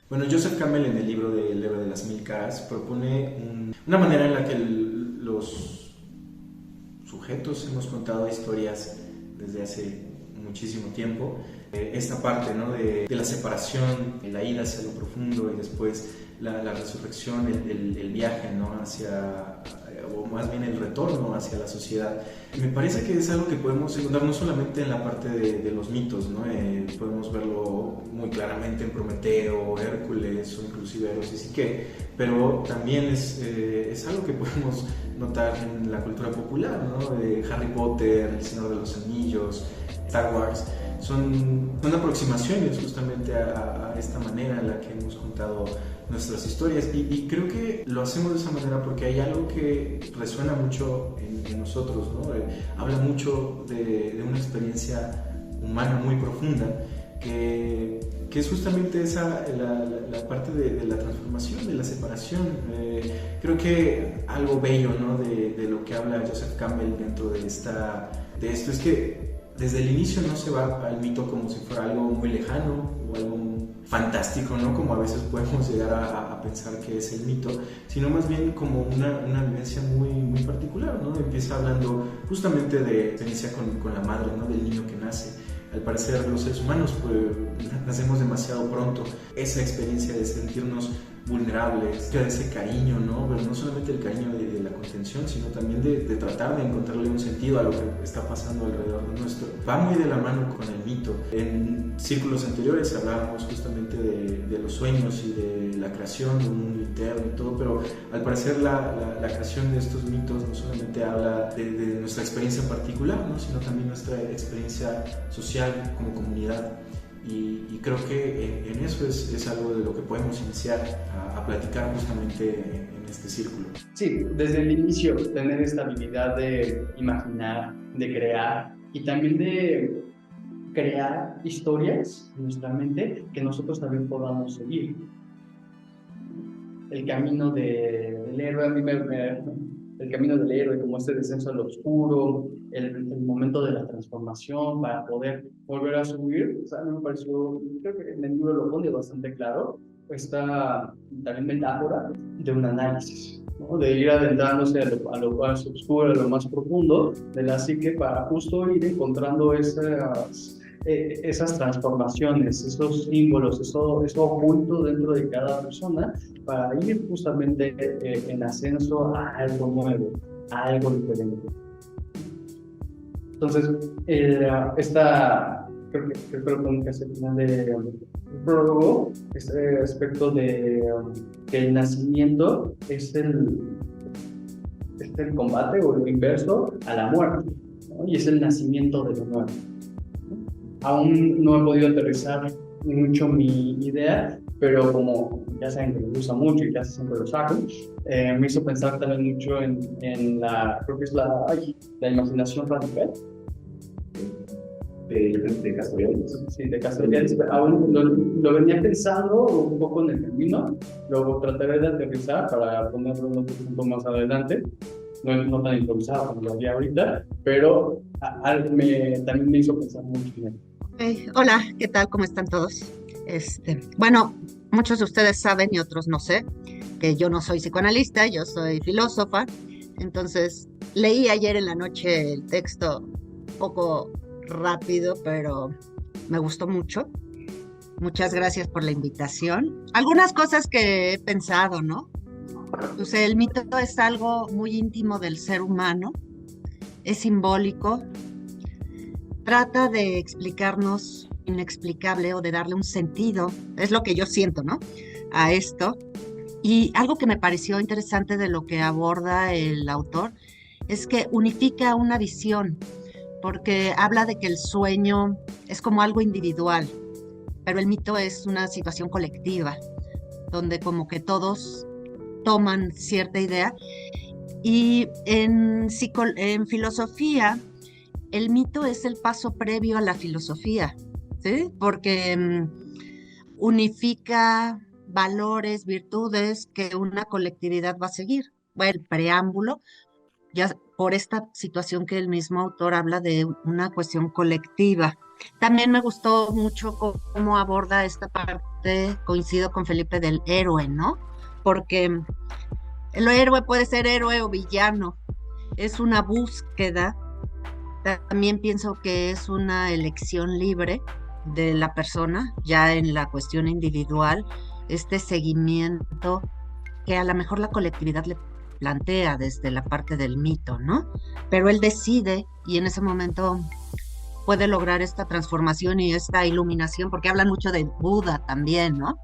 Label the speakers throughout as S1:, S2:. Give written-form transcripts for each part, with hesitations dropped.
S1: Bueno, Joseph Campbell en el libro de El héroe de las mil caras propone una manera en la que los sujetos hemos contado historias desde hace muchísimo tiempo. Esta parte, ¿no? de la separación, la ida hacia lo profundo y después la resurrección, el viaje, ¿no? hacia, o más bien el retorno hacia la sociedad. Me parece que es algo que podemos encontrar no solamente en la parte de los mitos, ¿no? Podemos verlo muy claramente en Prometeo, Hércules o inclusive Eros y Psique, pero también es algo que podemos notar en la cultura popular, ¿no? Harry Potter, El Señor de los Anillos, Star Wars. Son aproximaciones justamente a esta manera en la que hemos contado nuestras historias y creo que lo hacemos de esa manera porque hay algo que resuena mucho en nosotros, ¿no? Habla mucho de una experiencia humana muy profunda que es justamente la parte de la transformación, de la separación. Creo que algo bello, ¿no? de lo que habla Joseph Campbell dentro de esto es que desde el inicio no se va al mito como si fuera algo muy lejano o algo fantástico, ¿no? Como a veces podemos llegar a pensar que es el mito, sino más bien como una vivencia muy, muy particular, ¿no? Empieza hablando justamente se inicia con la madre, ¿no? Del niño que nace. Al parecer los seres humanos pues, nacemos demasiado pronto. Esa experiencia de sentirnos vulnerables, que ese cariño, ¿no? Pero no solamente el cariño de la contención, sino también de tratar de encontrarle un sentido a lo que está pasando alrededor de nuestro. Va muy de la mano con el mito. En círculos anteriores hablábamos justamente de los sueños y de la creación de un mundo interno y todo, pero al parecer la creación de estos mitos no solamente habla de nuestra experiencia particular, ¿no? Sino también nuestra experiencia social como comunidad. Y creo que en eso es algo de lo que podemos iniciar a platicar justamente en este círculo.
S2: Sí, desde el inicio, tener esta habilidad de imaginar, de crear y también de crear historias en nuestra mente que nosotros también podamos seguir. El camino del héroe, el camino del héroe, como este descenso al oscuro, el momento de la transformación para poder volver a subir, o sea, me pareció, creo que en el libro lo pone bastante claro, esta también metáfora de un análisis, ¿no? De ir adentrándose a lo más oscuro, a lo más profundo de la psique para justo ir encontrando esas transformaciones, esos símbolos, eso oculto dentro de cada persona para ir justamente en ascenso a algo nuevo, a algo diferente. Entonces, creo que lo pongo casi al final de prólogo, este aspecto de que el nacimiento es el combate o lo inverso a la muerte, ¿no? Y es el nacimiento de lo nuevo. Aún no he podido aterrizar mucho mi idea, pero como ya saben que me gusta mucho y casi siempre lo saco, me hizo pensar también mucho creo que es la imaginación radical de Castoriadis. Sí, de Castoriadis. Aún lo venía pensando un poco en el camino, luego trataré de aterrizar para ponerlo un poco más adelante, no tan improvisado como lo haría ahorita, pero también me hizo pensar mucho en él.
S3: Hola, ¿qué tal? ¿Cómo están todos? Bueno, muchos de ustedes saben y otros no sé, que yo no soy psicoanalista, yo soy filósofa. Entonces, leí ayer en la noche el texto un poco rápido, pero me gustó mucho. Muchas gracias por la invitación. Algunas cosas que he pensado, ¿no? Pues el mito es algo muy íntimo del ser humano, es simbólico, trata de explicarnos inexplicable o de darle un sentido, es lo que yo siento, ¿no? A esto. Y algo que me pareció interesante de lo que aborda el autor es que unifica una visión, porque habla de que el sueño es como algo individual, pero el mito es una situación colectiva, donde como que todos toman cierta idea. Y en filosofía, el mito es el paso previo a la filosofía, ¿sí? Porque unifica valores, virtudes que una colectividad va a seguir. Bueno, el preámbulo, ya por esta situación que el mismo autor habla de una cuestión colectiva. También me gustó mucho cómo aborda esta parte, coincido con Felipe, del héroe, ¿no? Porque el héroe puede ser héroe o villano, es una búsqueda. También pienso que es una elección libre de la persona, ya en la cuestión individual, este seguimiento que a lo mejor la colectividad le plantea desde la parte del mito, ¿no? Pero él decide y en ese momento puede lograr esta transformación y esta iluminación, porque hablan mucho de Buda también, ¿no?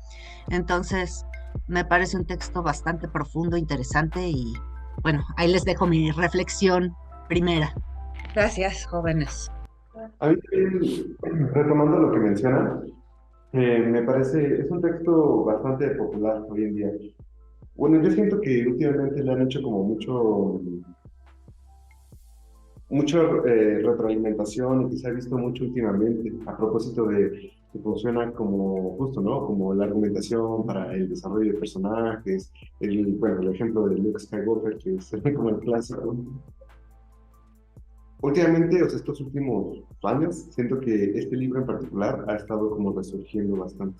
S3: Entonces, me parece un texto bastante profundo, interesante y bueno, ahí les dejo mi reflexión primera. Gracias, jóvenes.
S4: A mí también, retomando lo que mencionan, me parece, es un texto bastante popular hoy en día. Bueno, yo siento que últimamente le han hecho como mucho retroalimentación y que se ha visto mucho últimamente a propósito de que funciona como justo, ¿no? Como la argumentación para el desarrollo de personajes, bueno, el ejemplo de Luke Skywalker, que es como el clásico. Últimamente, o sea, estos últimos años, siento que este libro en particular ha estado como resurgiendo bastante.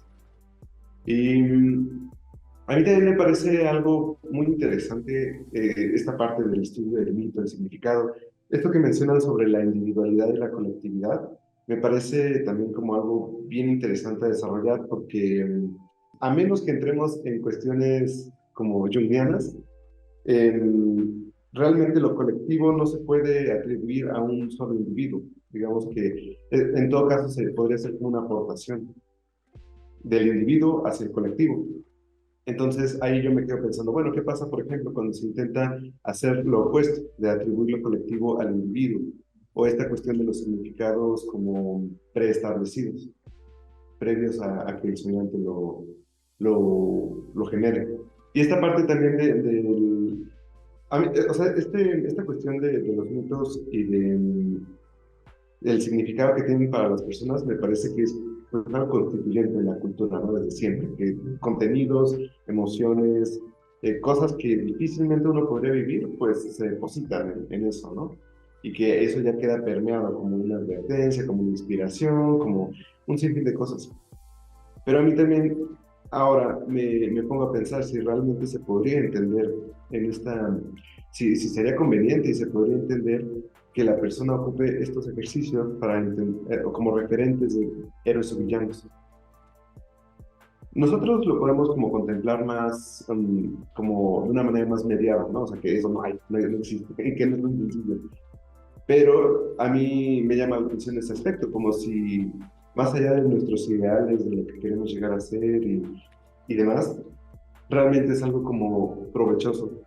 S4: Y a mí también me parece algo muy interesante esta parte del estudio del mito, del significado. Esto que mencionan sobre la individualidad y la colectividad, me parece también como algo bien interesante a desarrollar porque a menos que entremos en cuestiones como junguianas, realmente lo colectivo no se puede atribuir a un solo individuo. Digamos que en todo caso se podría ser como una aportación del individuo hacia el colectivo. Entonces ahí yo me quedo pensando, bueno, ¿qué pasa, por ejemplo, cuando se intenta hacer lo opuesto, de atribuir lo colectivo al individuo? O esta cuestión de los significados como preestablecidos, previos a que el soñante lo genere. Y esta parte también o sea, esta cuestión de los mitos y del significado que tienen para las personas me parece que es pues, algo constituyente de la cultura, ¿no? Desde siempre, que contenidos, emociones, cosas que difícilmente uno podría vivir, pues se depositan en eso, ¿no? Y que eso ya queda permeado como una advertencia, como una inspiración, como un sinfín de cosas. Pero a mí también ahora me pongo a pensar si realmente se podría entender en si sería conveniente y se podría entender que la persona ocupe estos ejercicios para como referentes de héroes o villanos. Nosotros lo podemos como contemplar más, como de una manera más mediada, ¿no? O sea, que eso no existe, que no es muy sencillo. Pero a mí me llama la atención ese aspecto, como si más allá de nuestros ideales, de lo que queremos llegar a ser y demás, realmente es algo como provechoso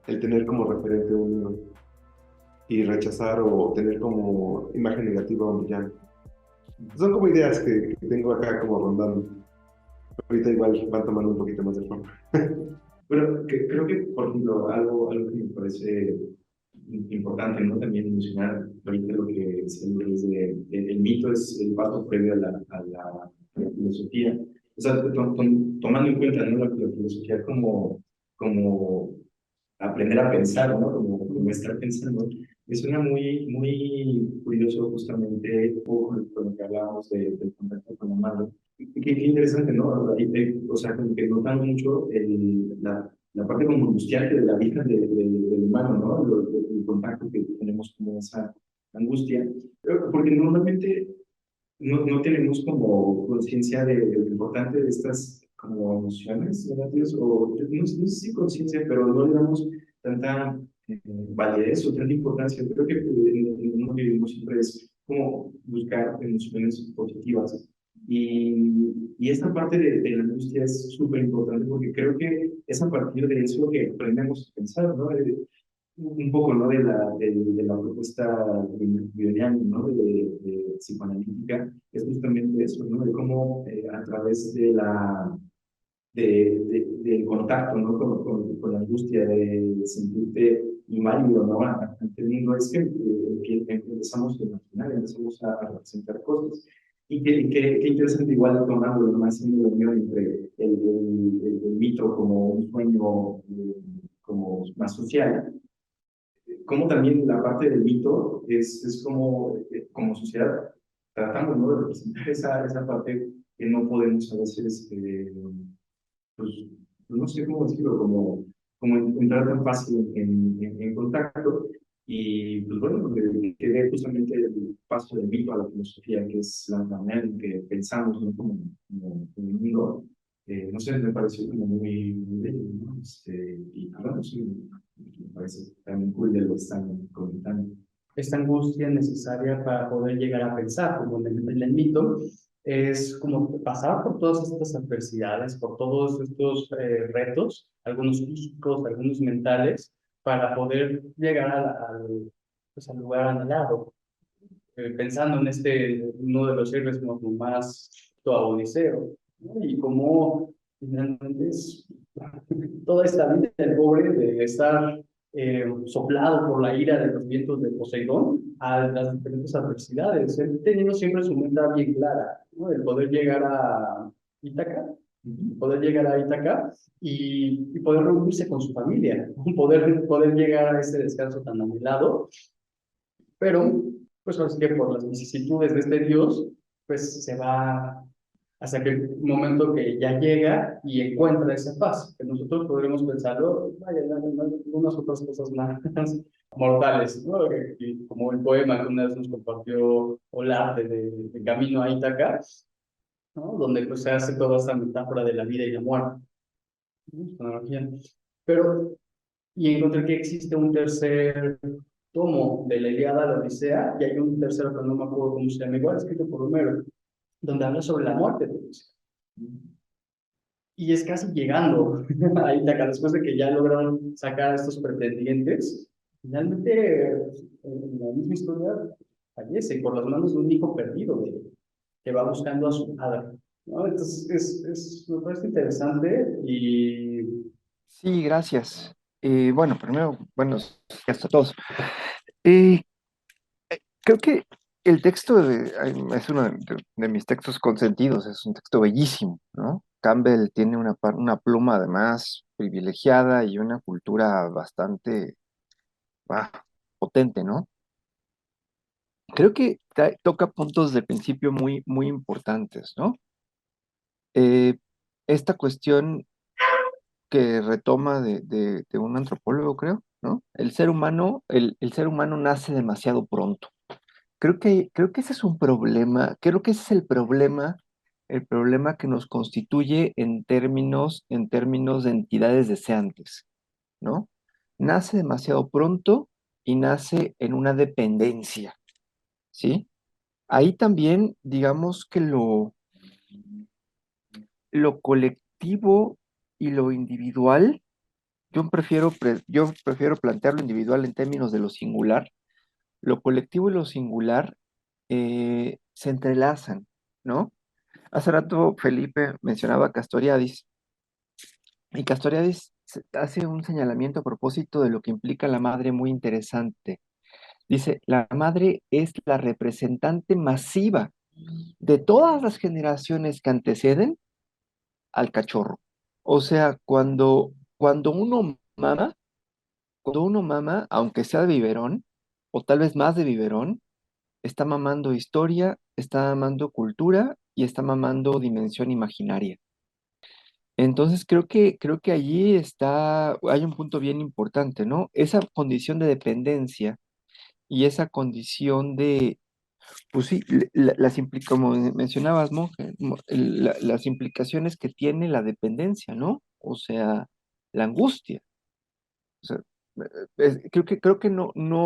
S4: el tener como referente uno y rechazar o tener como imagen negativa a un villano. Son como ideas que tengo acá como rondando. Ahorita igual van tomando un poquito más de forma.
S1: Bueno, creo que, por ejemplo, algo que me parece importante, ¿no? También mencionar ahorita lo que decía Luis el mito es el paso previo a la filosofía. O sea, tomando en cuenta, ¿no? La filosofía como aprender a pensar, ¿no? Como estar pensando. Me suena muy curioso justamente con lo que hablábamos del contacto con la madre. Qué interesante, ¿no? O sea, como que notan mucho la parte como angustiante de la vida del humano, ¿no? El contacto que tenemos con esa angustia. Porque normalmente no tenemos como conciencia de lo importante de estas como emociones negativas, o no sé si conciencia, pero no le damos tanta validez o tanta importancia. Creo que en el mundo que vivimos siempre es como buscar emociones positivas. Y esta parte de la angustia es súper importante porque creo que es a partir de eso que aprendemos a pensar, ¿no? Un poco, ¿no? De la propuesta de ¿no? De psicoanalítica, es justamente eso, ¿no? De cómo a través del contacto, ¿no? Con la angustia, de sentirte inválido, ¿no? Ante el mundo, es que empezamos a imaginar, empezamos a representar cosas. Y qué interesante igual tomándolo, ¿no? Haciendo la unión entre el mito como un sueño como más social, como también la parte del mito es como sociedad
S2: tratando, ¿no?, de representar esa parte que no podemos a veces, pues, no sé cómo decirlo, como entrar tan fácil en contacto. Y pues bueno, me quedé justamente el paso del mito a la filosofía, que es la manera en que pensamos, ¿no?, como un mundo. No sé, me pareció como muy bello, ¿no? Y bueno, sí, me parece también cool de lo que están comentando. Esta angustia necesaria para poder llegar a pensar, como en el mito, es como pasar por todas estas adversidades, por todos estos retos, algunos físicos, algunos mentales, para poder llegar pues, al lugar anhelado. Pensando en uno de los héroes como más, a Odiseo, ¿no? Y cómo finalmente es toda esta vida del pobre de estar soplado por la ira de los vientos de Poseidón a las diferentes adversidades. Él teniendo siempre su meta bien clara, ¿no? El poder llegar a Ítaca, y poder reunirse con su familia, poder llegar a ese descanso tan anhelado, pero pues así que por las vicisitudes de este Dios, pues se va hasta aquel momento que ya llega y encuentra esa paz, que nosotros podremos pensarlo, vaya, unas otras cosas más mortales, ¿no? Como el poema que una vez nos compartió Olarte de Camino a Ítaca, ¿no?, donde pues se hace toda esa metáfora de la vida y la muerte, ¿no? Pero, y encontré que existe un tercer tomo de la Ilíada, la Odisea, y hay un tercero que no me acuerdo cómo se llama, igual escrito por Homero, donde habla sobre la muerte de Odiseo. Y es casi llegando a Ítaca, después de que ya lograron sacar a estos pretendientes, finalmente en la misma historia fallece por las manos de un hijo perdido que va buscando a su padre, ¿no? Entonces me parece interesante y
S5: Sí, gracias. Bueno, primero, buenos días a todos. Eh, Creo que el texto es uno de mis textos consentidos, es un texto bellísimo, ¿no? Campbell tiene una pluma además privilegiada y una cultura bastante ah, potente, ¿no? Creo que toca puntos de principio muy, muy importantes, ¿no? Eh, Esta cuestión que retoma de un antropólogo, creo, ¿no? El ser humano nace demasiado pronto. Creo que ese es un problema, creo que ese es el problema que nos constituye en términos de entidades deseantes, ¿no? Nace demasiado pronto y nace en una dependencia, ¿sí? Ahí también, digamos que lo colectivo y lo individual, yo prefiero plantear lo individual en términos de lo singular. Lo colectivo y lo singular se entrelazan, ¿no? Hace rato Felipe mencionaba a Castoriadis, y Castoriadis hace un señalamiento a propósito de lo que implica la madre muy interesante. Dice, la madre es la representante masiva de todas las generaciones que anteceden al cachorro. O sea, cuando uno mama, aunque sea de biberón, o tal vez más de biberón, está mamando historia, está mamando cultura y está mamando dimensión imaginaria. Entonces creo que allí hay un punto bien importante, ¿no? Esa condición de dependencia y esa condición de, pues sí, como mencionabas, ¿no? Las implicaciones que tiene la dependencia, ¿no? O sea, la angustia. O sea, creo que nunca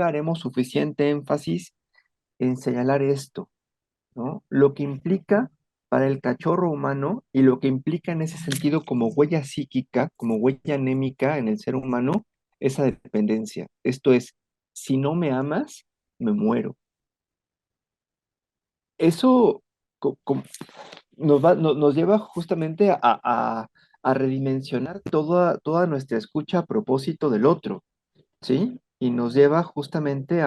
S5: haremos suficiente énfasis en señalar esto, ¿no? Lo que implica para el cachorro humano y lo que implica en ese sentido como huella psíquica, como huella anémica en el ser humano, esa dependencia. Esto es, si no me amas, me muero. Eso nos lleva justamente a redimensionar toda nuestra escucha a propósito del otro, ¿sí? Y nos lleva justamente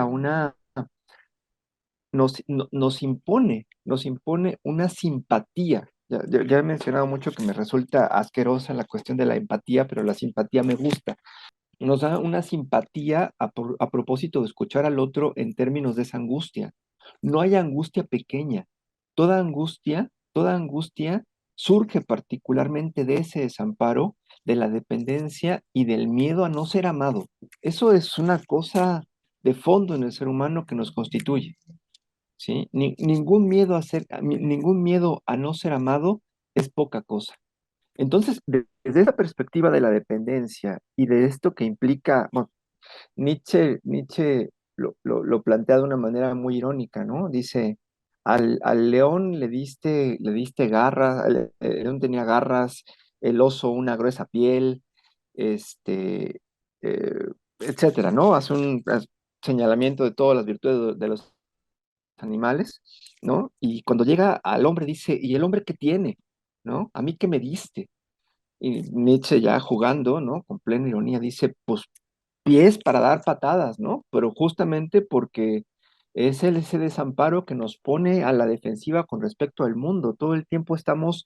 S5: nos impone una simpatía. Ya he mencionado mucho que me resulta asquerosa la cuestión de la empatía, pero la simpatía me gusta. Nos da una simpatía a propósito de escuchar al otro en términos de esa angustia. No hay angustia pequeña. Toda angustia surge particularmente de ese desamparo, de la dependencia y del miedo a no ser amado. Eso es una cosa de fondo en el ser humano que nos constituye, ¿sí? Ningún miedo a no ser amado es poca cosa. Entonces, desde esa perspectiva de la dependencia y de esto que implica, bueno, Nietzsche lo plantea de una manera muy irónica, ¿no? Dice, al león le diste garras, el león tenía garras, el oso una gruesa piel, este, eh, etcétera, ¿no? Hace un señalamiento de todas las virtudes de los animales, ¿no? Y cuando llega al hombre dice, ¿y el hombre qué tiene? ¿No? ¿A mí qué me diste? Y Nietzsche ya jugando, ¿no? Con plena ironía dice, pues pies para dar patadas, ¿no? Pero justamente porque es ese desamparo que nos pone a la defensiva con respecto al mundo. Todo el tiempo estamos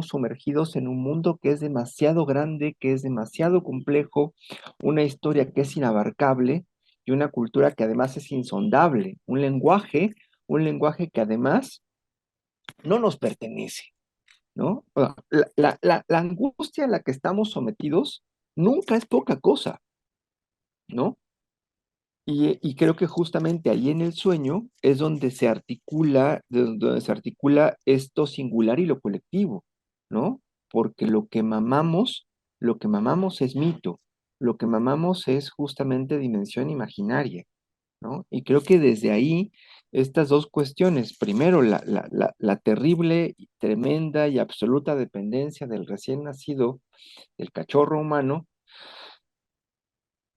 S5: sumergidos en un mundo que es demasiado grande, que es demasiado complejo, una historia que es inabarcable y una cultura que además es insondable, un lenguaje que además no nos pertenece, ¿no? O sea, la angustia a la que estamos sometidos nunca es poca cosa, ¿no? Y creo que justamente ahí en el sueño es donde se articula esto singular y lo colectivo, ¿no? Porque lo que mamamos es mito, lo que mamamos es justamente dimensión imaginaria, ¿no? Y creo que desde ahí, estas dos cuestiones, primero la terrible, y tremenda y absoluta dependencia del recién nacido, del cachorro humano,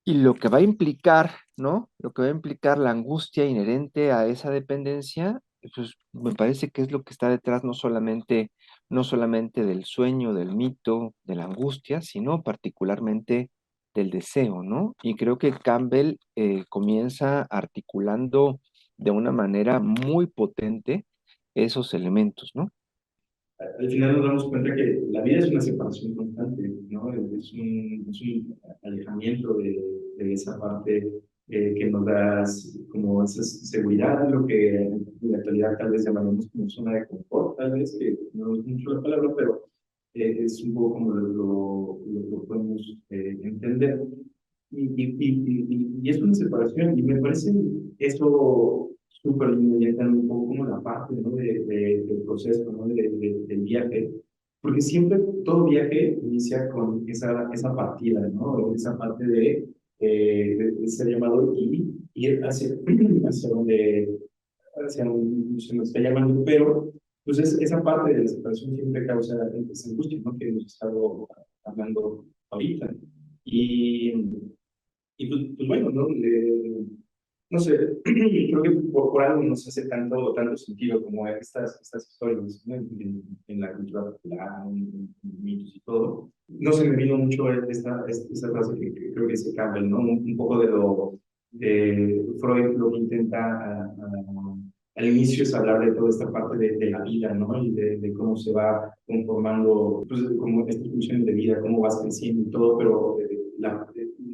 S5: y lo que va a implicar, ¿no? Lo que va a implicar la angustia inherente a esa dependencia, pues me parece que es lo que está detrás no solamente del sueño, del mito, de la angustia, sino particularmente del deseo, ¿no? Y creo que Campbell comienza articulando de una manera muy potente esos elementos, ¿no?
S1: Al final nos damos cuenta que la vida es una separación constante, ¿no? Es un alejamiento de esa parte que nos da como esa seguridad, lo que en la actualidad tal vez llamaremos como zona de confort, tal vez, que no es mucho la palabra, pero es un poco como lo podemos entender. Y es una separación, y me parece eso súper lindo, ya está un poco como la parte, ¿no? Del proceso, ¿no? Del viaje, porque siempre todo viaje inicia con esa partida, ¿no? Esa parte de ser llamado y ir hacia donde se nos está llamando, pero pues esa parte de la separación siempre causa esa angustia, ¿no? Que hemos estado hablando ahorita. Y, pues bueno, ¿no? No sé, creo que por algo nos hace tanto sentido como estas historias, ¿no? En la cultura popular, en mitos y todo. No se me vino mucho esta frase que creo que se Campbell, ¿no? Un poco de Freud lo que intenta al inicio es hablar de toda esta parte de la vida, ¿no? Y de cómo se va conformando, pues, como estas funciones de vida, cómo vas creciendo y todo, pero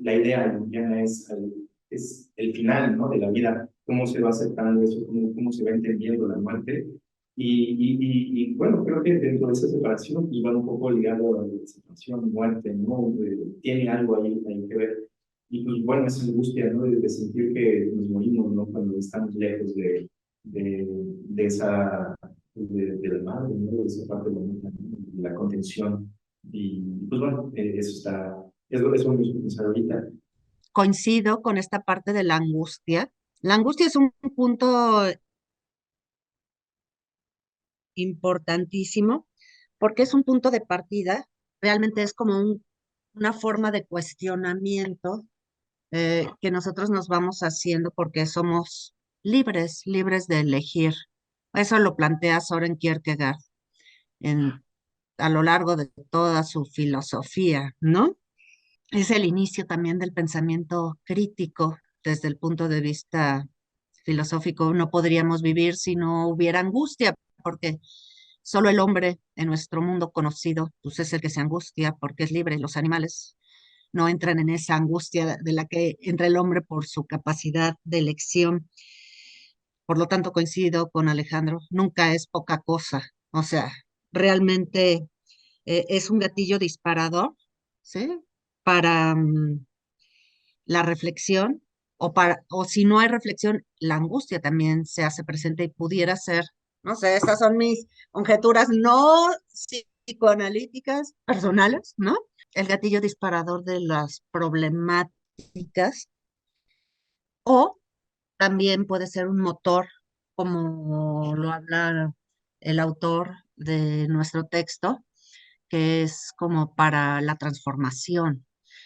S1: la idea ya es el final, ¿no? De la vida, cómo se va aceptando eso, cómo se va entendiendo la muerte. Bueno, creo que dentro de esa separación iba un poco ligado a la separación, muerte, ¿no? Tiene algo ahí que ver. Y pues bueno, esa angustia, ¿no? De sentir que nos morimos, ¿no? Cuando estamos lejos de esa, de la madre, ¿no? De esa parte bonita, ¿no? De la contención. Y pues bueno, eso me hizo pensar ahorita.
S3: Coincido con esta parte de la angustia. La angustia es un punto importantísimo porque es un punto de partida, realmente es como una forma de cuestionamiento que nosotros nos vamos haciendo porque somos libres, libres de elegir. Eso lo plantea Soren Kierkegaard en, a lo largo de toda su filosofía, ¿no? Es el inicio también del pensamiento crítico desde el punto de vista filosófico. No podríamos vivir si no hubiera angustia, porque solo el hombre en nuestro mundo conocido, pues es el que se angustia porque es libre. Los animales no entran en esa angustia de la que entra el hombre por su capacidad de elección. por lo tanto coincido con Alejandro, nunca es poca cosa. O sea, realmente es un gatillo disparador, ¿sí? Para la reflexión, o si no hay reflexión, la angustia también se hace presente y pudiera ser, no sé, estas son mis conjeturas no psicoanalíticas personales, ¿no? El gatillo disparador de las problemáticas, o también puede ser un motor, como lo habla el autor de nuestro texto, que es como para la transformación.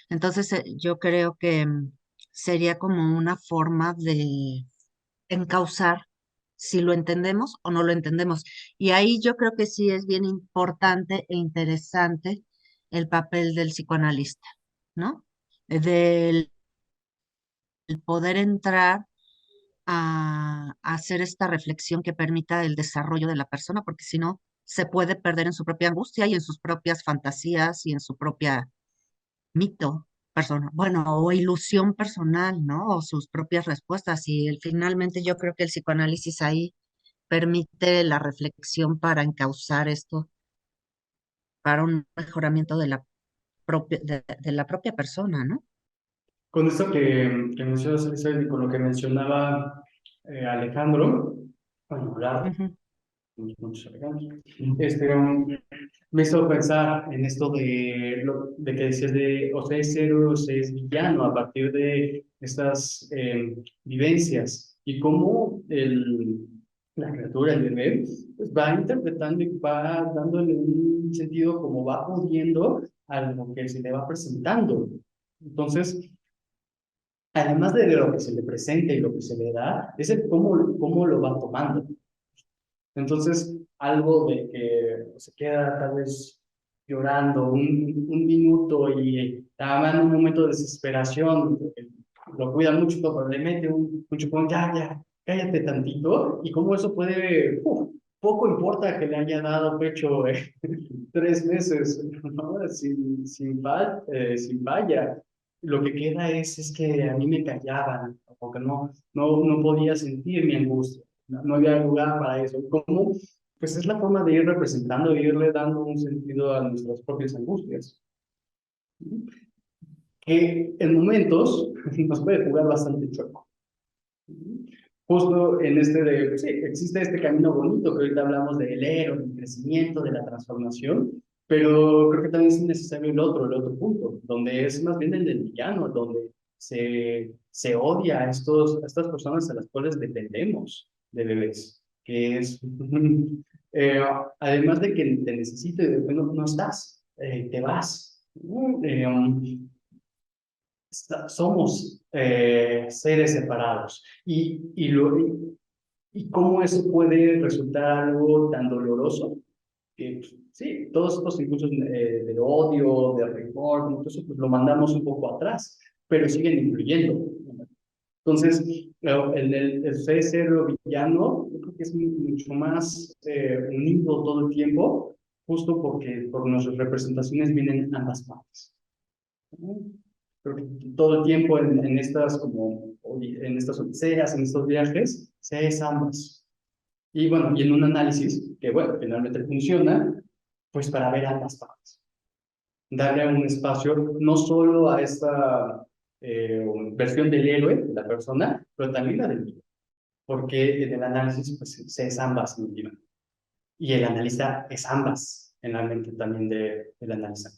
S3: Entonces, yo creo que sería como una forma de encauzar si lo entendemos o no lo entendemos. Y ahí yo creo que sí es bien importante e interesante el papel del psicoanalista, ¿no? Del poder entrar a hacer esta reflexión que permita el desarrollo de la persona, porque si no, se puede perder en su propia angustia y en sus propias fantasías y en su propia mito personal, bueno, o ilusión personal, ¿no? O sus propias respuestas. Y finalmente yo creo que el psicoanálisis ahí permite la reflexión para encauzar esto para un mejoramiento de la propia persona, ¿no?
S2: Con esto que mencionas, Elizabeth, y con lo que mencionaba Alejandro, bueno, hablaba,
S3: Ujú,
S2: muchos Alejandros, me hizo pensar en esto de que decías de o sea, es héroe o sea, es villano a partir de estas vivencias y cómo la criatura, el bebé, pues va interpretando y va dándole un sentido como va pudiendo a lo que se le va presentando. Entonces, además de lo que se le presenta y lo que se le da, es el cómo lo va tomando. Entonces, algo de que se queda tal vez llorando un minuto y además en un momento de desesperación, lo cuida mucho, pero le mete un chupón, ya, cállate tantito, y cómo eso puede, poco importa que le haya dado pecho 3 meses, ¿no? Sin falla. Lo que queda es que a mí me callaban, porque no podía sentir mi angustia, no había lugar para eso. ¿Cómo? Pues es la forma de ir representando, de irle dando un sentido a nuestras propias angustias, que en momentos nos puede jugar bastante chueco. Justo en sí, existe este camino bonito que ahorita hablamos del héroe, del crecimiento, de la transformación, pero creo que también es necesario el otro punto, donde es más bien el del villano, donde se odia a estas personas a las cuales dependemos de bebés, que es, eh, además de que te necesito y después no estás, te vas. Somos seres separados y cómo eso puede resultar algo tan doloroso que pues, sí, todos estos impulsos de odio, de rencor, incluso pues lo mandamos un poco atrás, pero siguen influyendo. Entonces, el ser villano, yo creo que es mucho más unido todo el tiempo, justo porque por nuestras representaciones vienen ambas partes. Creo que todo el tiempo en estas odiseas, en estos viajes, se es ambas. Y bueno, y en un análisis que, bueno, finalmente funciona, pues para ver ambas partes. Darle un espacio no solo a esta versión del héroe, de la persona, pero también la del villano. Porque en el análisis, pues se es ambas en última. Y el analista es ambas en la mente también del analista.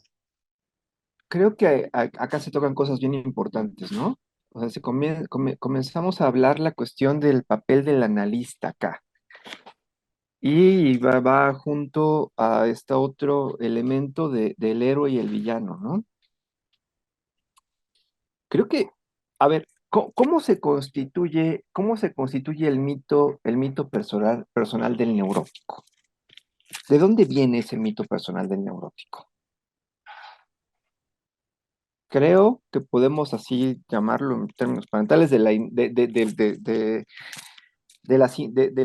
S5: Creo que acá se tocan cosas bien importantes, ¿no? O sea, comenzamos a hablar la cuestión del papel del analista acá. Y va junto a este otro elemento del héroe y el villano, ¿no? Creo que, a ver, cómo se constituye el mito personal del neurótico? ¿De dónde viene ese mito personal del neurótico? Creo que podemos así llamarlo en términos parentales de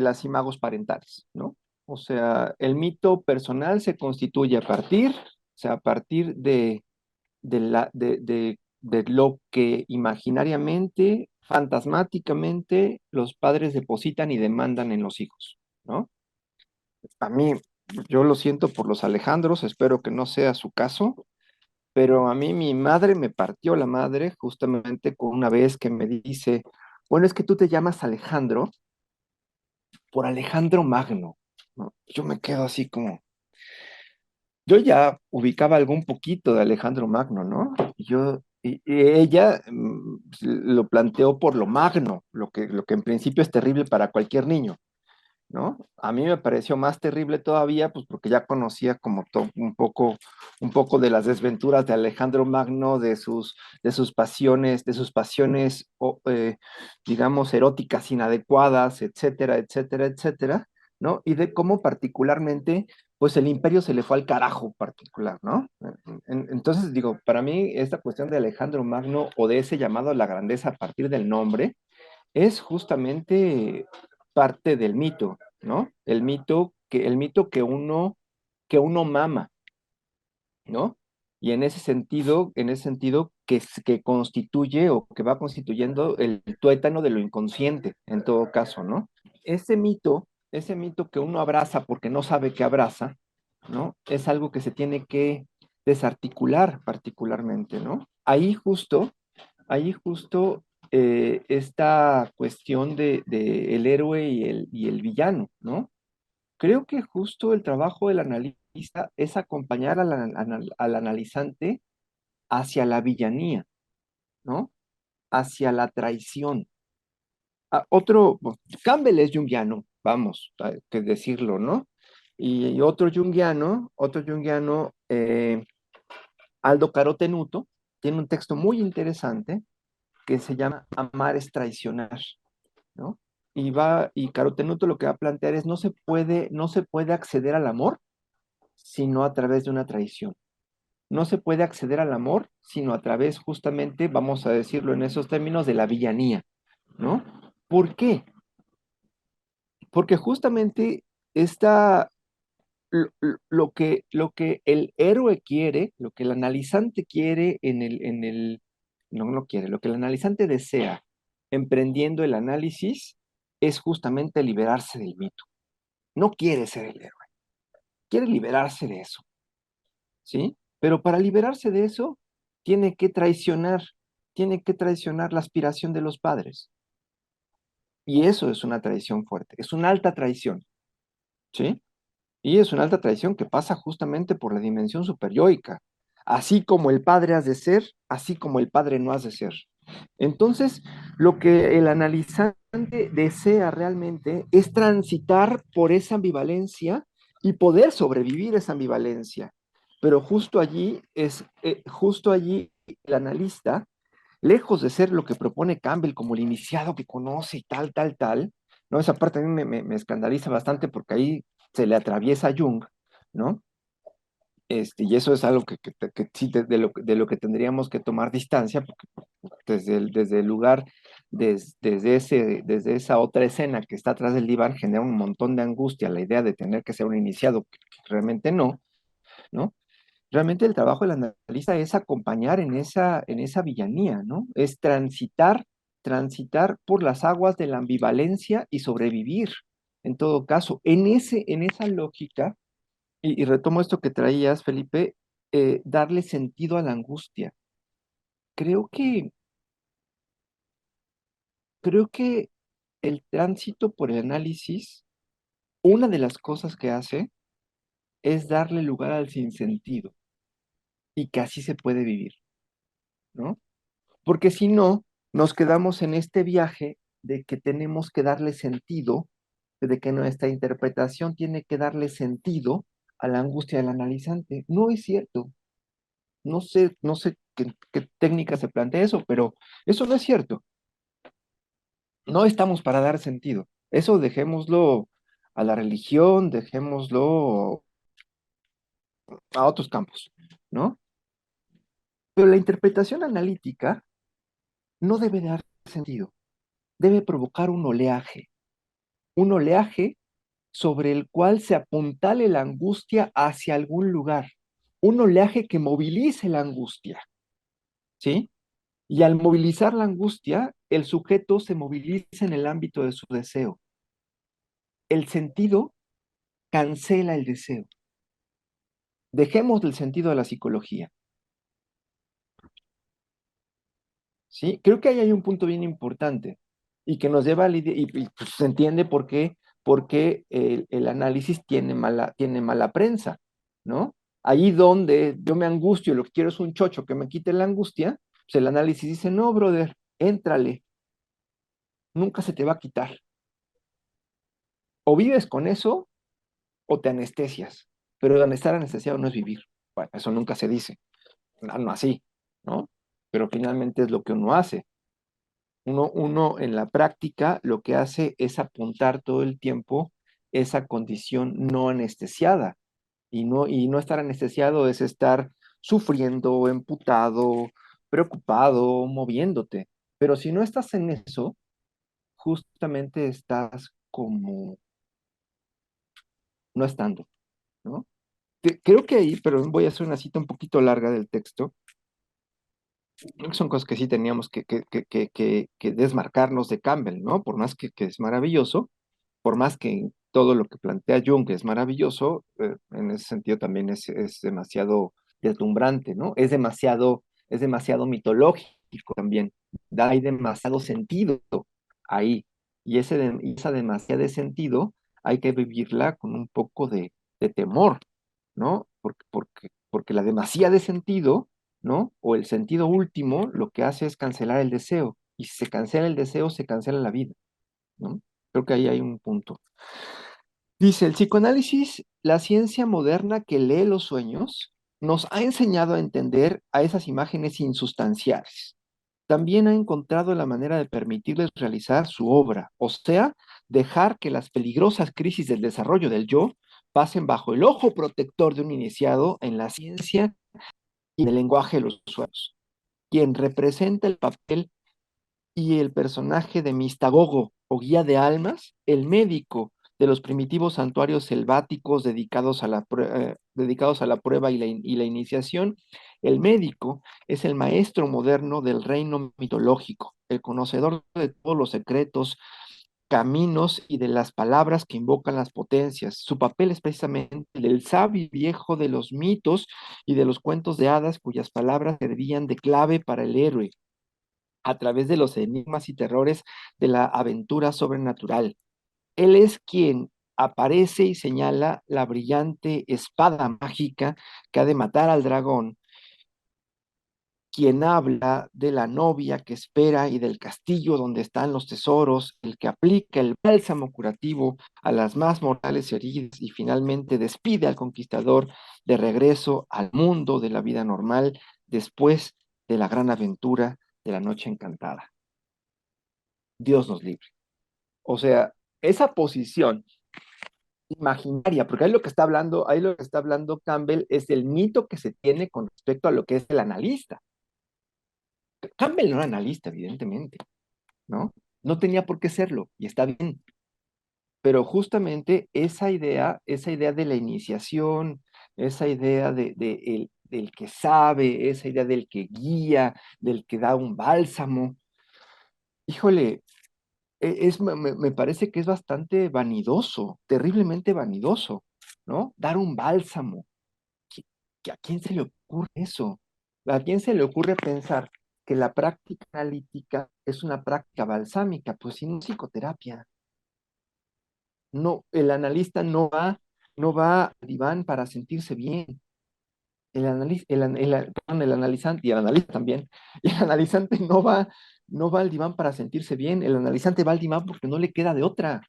S5: las imagos parentales, ¿no? O sea, el mito personal se constituye a partir de lo que imaginariamente fantasmáticamente los padres depositan y demandan en los hijos, ¿no? A mí, yo lo siento por los Alejandros, espero que no sea su caso, pero a mí mi madre me partió la madre justamente con una vez que me dice, bueno, es que tú te llamas Alejandro por Alejandro Magno, ¿no? Yo me quedo así como, yo ya ubicaba algún poquito de Alejandro Magno, ¿no? Y ella lo planteó por lo magno, lo que en principio es terrible para cualquier niño, ¿no? A mí me pareció más terrible todavía, pues porque ya conocía como un poco de las desventuras de Alejandro Magno, de sus pasiones, digamos, eróticas inadecuadas, etcétera, etcétera, etcétera, ¿no? Y de cómo particularmente, pues el imperio se le fue al carajo particular, ¿no? Entonces, digo, para mí esta cuestión de Alejandro Magno o de ese llamado a la grandeza a partir del nombre, es justamente parte del mito, ¿no? El mito que uno mama, ¿no? Y en ese sentido que constituye o que va constituyendo el tuétano de lo inconsciente, en todo caso, ¿no? Ese mito que uno abraza porque no sabe que abraza, ¿no? Es algo que se tiene que desarticular particularmente, ¿no? Ahí justo esta cuestión de el héroe y el villano, ¿no? Creo que justo el trabajo del analista es acompañar al analizante hacia la villanía, ¿no? Hacia la traición. Bueno, Campbell es junguiano, vamos, hay que decirlo, ¿no? Y otro junguiano, Aldo Carotenuto, tiene un texto muy interesante que se llama Amar es traicionar, ¿no? Y Carotenuto lo que va a plantear es no se puede acceder al amor sino a través de una traición. No se puede acceder al amor sino a través justamente, vamos a decirlo en esos términos, de la villanía, ¿no? ¿Por qué? Porque justamente esta, lo que el héroe quiere, lo que el analizante quiere no lo quiere, lo que el analizante desea emprendiendo el análisis es justamente liberarse del mito. No quiere ser el héroe, quiere liberarse de eso, ¿sí? Pero para liberarse de eso, tiene que traicionar, tiene que traicionar la aspiración de los padres. Y eso es una traición fuerte, es una alta traición, ¿sí? Y es una alta traición que pasa justamente por la dimensión superyoica. Así como el padre has de ser, así como el padre no has de ser. Entonces, lo que el analizante desea realmente es transitar por esa ambivalencia y poder sobrevivir esa ambivalencia. Pero justo allí el analista, lejos de ser lo que propone Campbell como el iniciado que conoce y tal, tal, tal, ¿no? Esa parte a mí me escandaliza bastante porque ahí se le atraviesa a Jung, ¿no? Y eso es algo que sí, de lo que tendríamos que tomar distancia, porque desde el lugar, desde esa otra escena que está atrás del diván, genera un montón de angustia la idea de tener que ser un iniciado, que realmente no, ¿no? Realmente el trabajo del analista es acompañar en esa villanía, ¿no? Es transitar por las aguas de la ambivalencia y sobrevivir, en todo caso. En esa lógica, y retomo esto que traías, Felipe, darle sentido a la angustia. Creo que, creo que el tránsito por el análisis, una de las cosas que hace es darle lugar al sinsentido y que así se puede vivir, ¿no? Porque si no, nos quedamos en este viaje de que tenemos que darle sentido, de que nuestra interpretación tiene que darle sentido a la angustia del analizante. No es cierto. No sé qué técnica se plantea eso, pero eso no es cierto. No estamos para dar sentido. Eso dejémoslo a la religión, dejémoslo a otros campos, ¿no? Pero la interpretación analítica no debe dar sentido, debe provocar un oleaje sobre el cual se apuntale la angustia hacia algún lugar, un oleaje que movilice la angustia, ¿sí? Y al movilizar la angustia, el sujeto se moviliza en el ámbito de su deseo. El sentido cancela el deseo. Dejemos el sentido de la psicología. ¿Sí? Creo que ahí hay un punto bien importante y que nos lleva a pues, se entiende por qué el análisis tiene mala prensa, ¿no? Ahí donde yo me angustio y lo que quiero es un chocho que me quite la angustia, pues el análisis dice, no, brother, éntrale, nunca se te va a quitar. O vives con eso o te anestesias, pero estar anestesiado no es vivir. Bueno, eso nunca se dice, no así, ¿no? Pero finalmente es lo que uno hace. Uno en la práctica lo que hace es apuntar todo el tiempo esa condición no anestesiada. Y no estar anestesiado es estar sufriendo, emputado, preocupado, moviéndote. Pero si no estás en eso, justamente estás como no estando, ¿no? Creo que ahí, pero voy a hacer una cita un poquito larga del texto. Creo que son cosas que sí teníamos que desmarcarnos de Campbell, ¿no? Por más que es maravilloso, por más que todo lo que plantea Jung es maravilloso, en ese sentido también es demasiado deslumbrante, ¿no? Es demasiado mitológico también, hay demasiado sentido ahí, y esa demasiada de sentido hay que vivirla con un poco de temor, ¿no? Porque la demasía de sentido, ¿no? O el sentido último, lo que hace es cancelar el deseo, y si se cancela el deseo, se cancela la vida, ¿no? Creo que ahí hay un punto. Dice, el psicoanálisis, la ciencia moderna que lee los sueños, nos ha enseñado a entender a esas imágenes insustanciales. También ha encontrado la manera de permitirles realizar su obra, o sea, dejar que las peligrosas crisis del desarrollo del yo pasen bajo el ojo protector de un iniciado en la ciencia y en el lenguaje de los sueños, quien representa el papel y el personaje de Mistagogo o guía de almas, el médico de los primitivos santuarios selváticos dedicados a la prueba y la iniciación. El médico es el maestro moderno del reino mitológico, el conocedor de todos los secretos, caminos y de las palabras que invocan las potencias. Su papel es precisamente el del sabio viejo de los mitos y de los cuentos de hadas cuyas palabras servían de clave para el héroe a través de los enigmas y terrores de la aventura sobrenatural. Él es quien aparece y señala la brillante espada mágica que ha de matar al dragón, quien habla de la novia que espera y del castillo donde están los tesoros, el que aplica el bálsamo curativo a las más mortales heridas y finalmente despide al conquistador de regreso al mundo de la vida normal después de la gran aventura de la noche encantada. Dios nos libre. O sea, esa posición imaginaria, porque ahí lo que está hablando Campbell es el mito que se tiene con respecto a lo que es el analista. Campbell no era analista, evidentemente, ¿no? No tenía por qué serlo, y está bien. Pero justamente esa idea de la iniciación, esa idea del que sabe, esa idea del que guía, del que da un bálsamo, híjole, me parece que es bastante vanidoso, terriblemente vanidoso, ¿no? Dar un bálsamo. ¿Qui- ¿A quién se le ocurre eso? ¿A quién se le ocurre pensar que la práctica analítica es una práctica balsámica? Pues sin psicoterapia. No, el analista no va al diván para sentirse bien. Perdón, el analizante y el analista también. El analizante no va al diván para sentirse bien. El analizante va al diván porque no le queda de otra.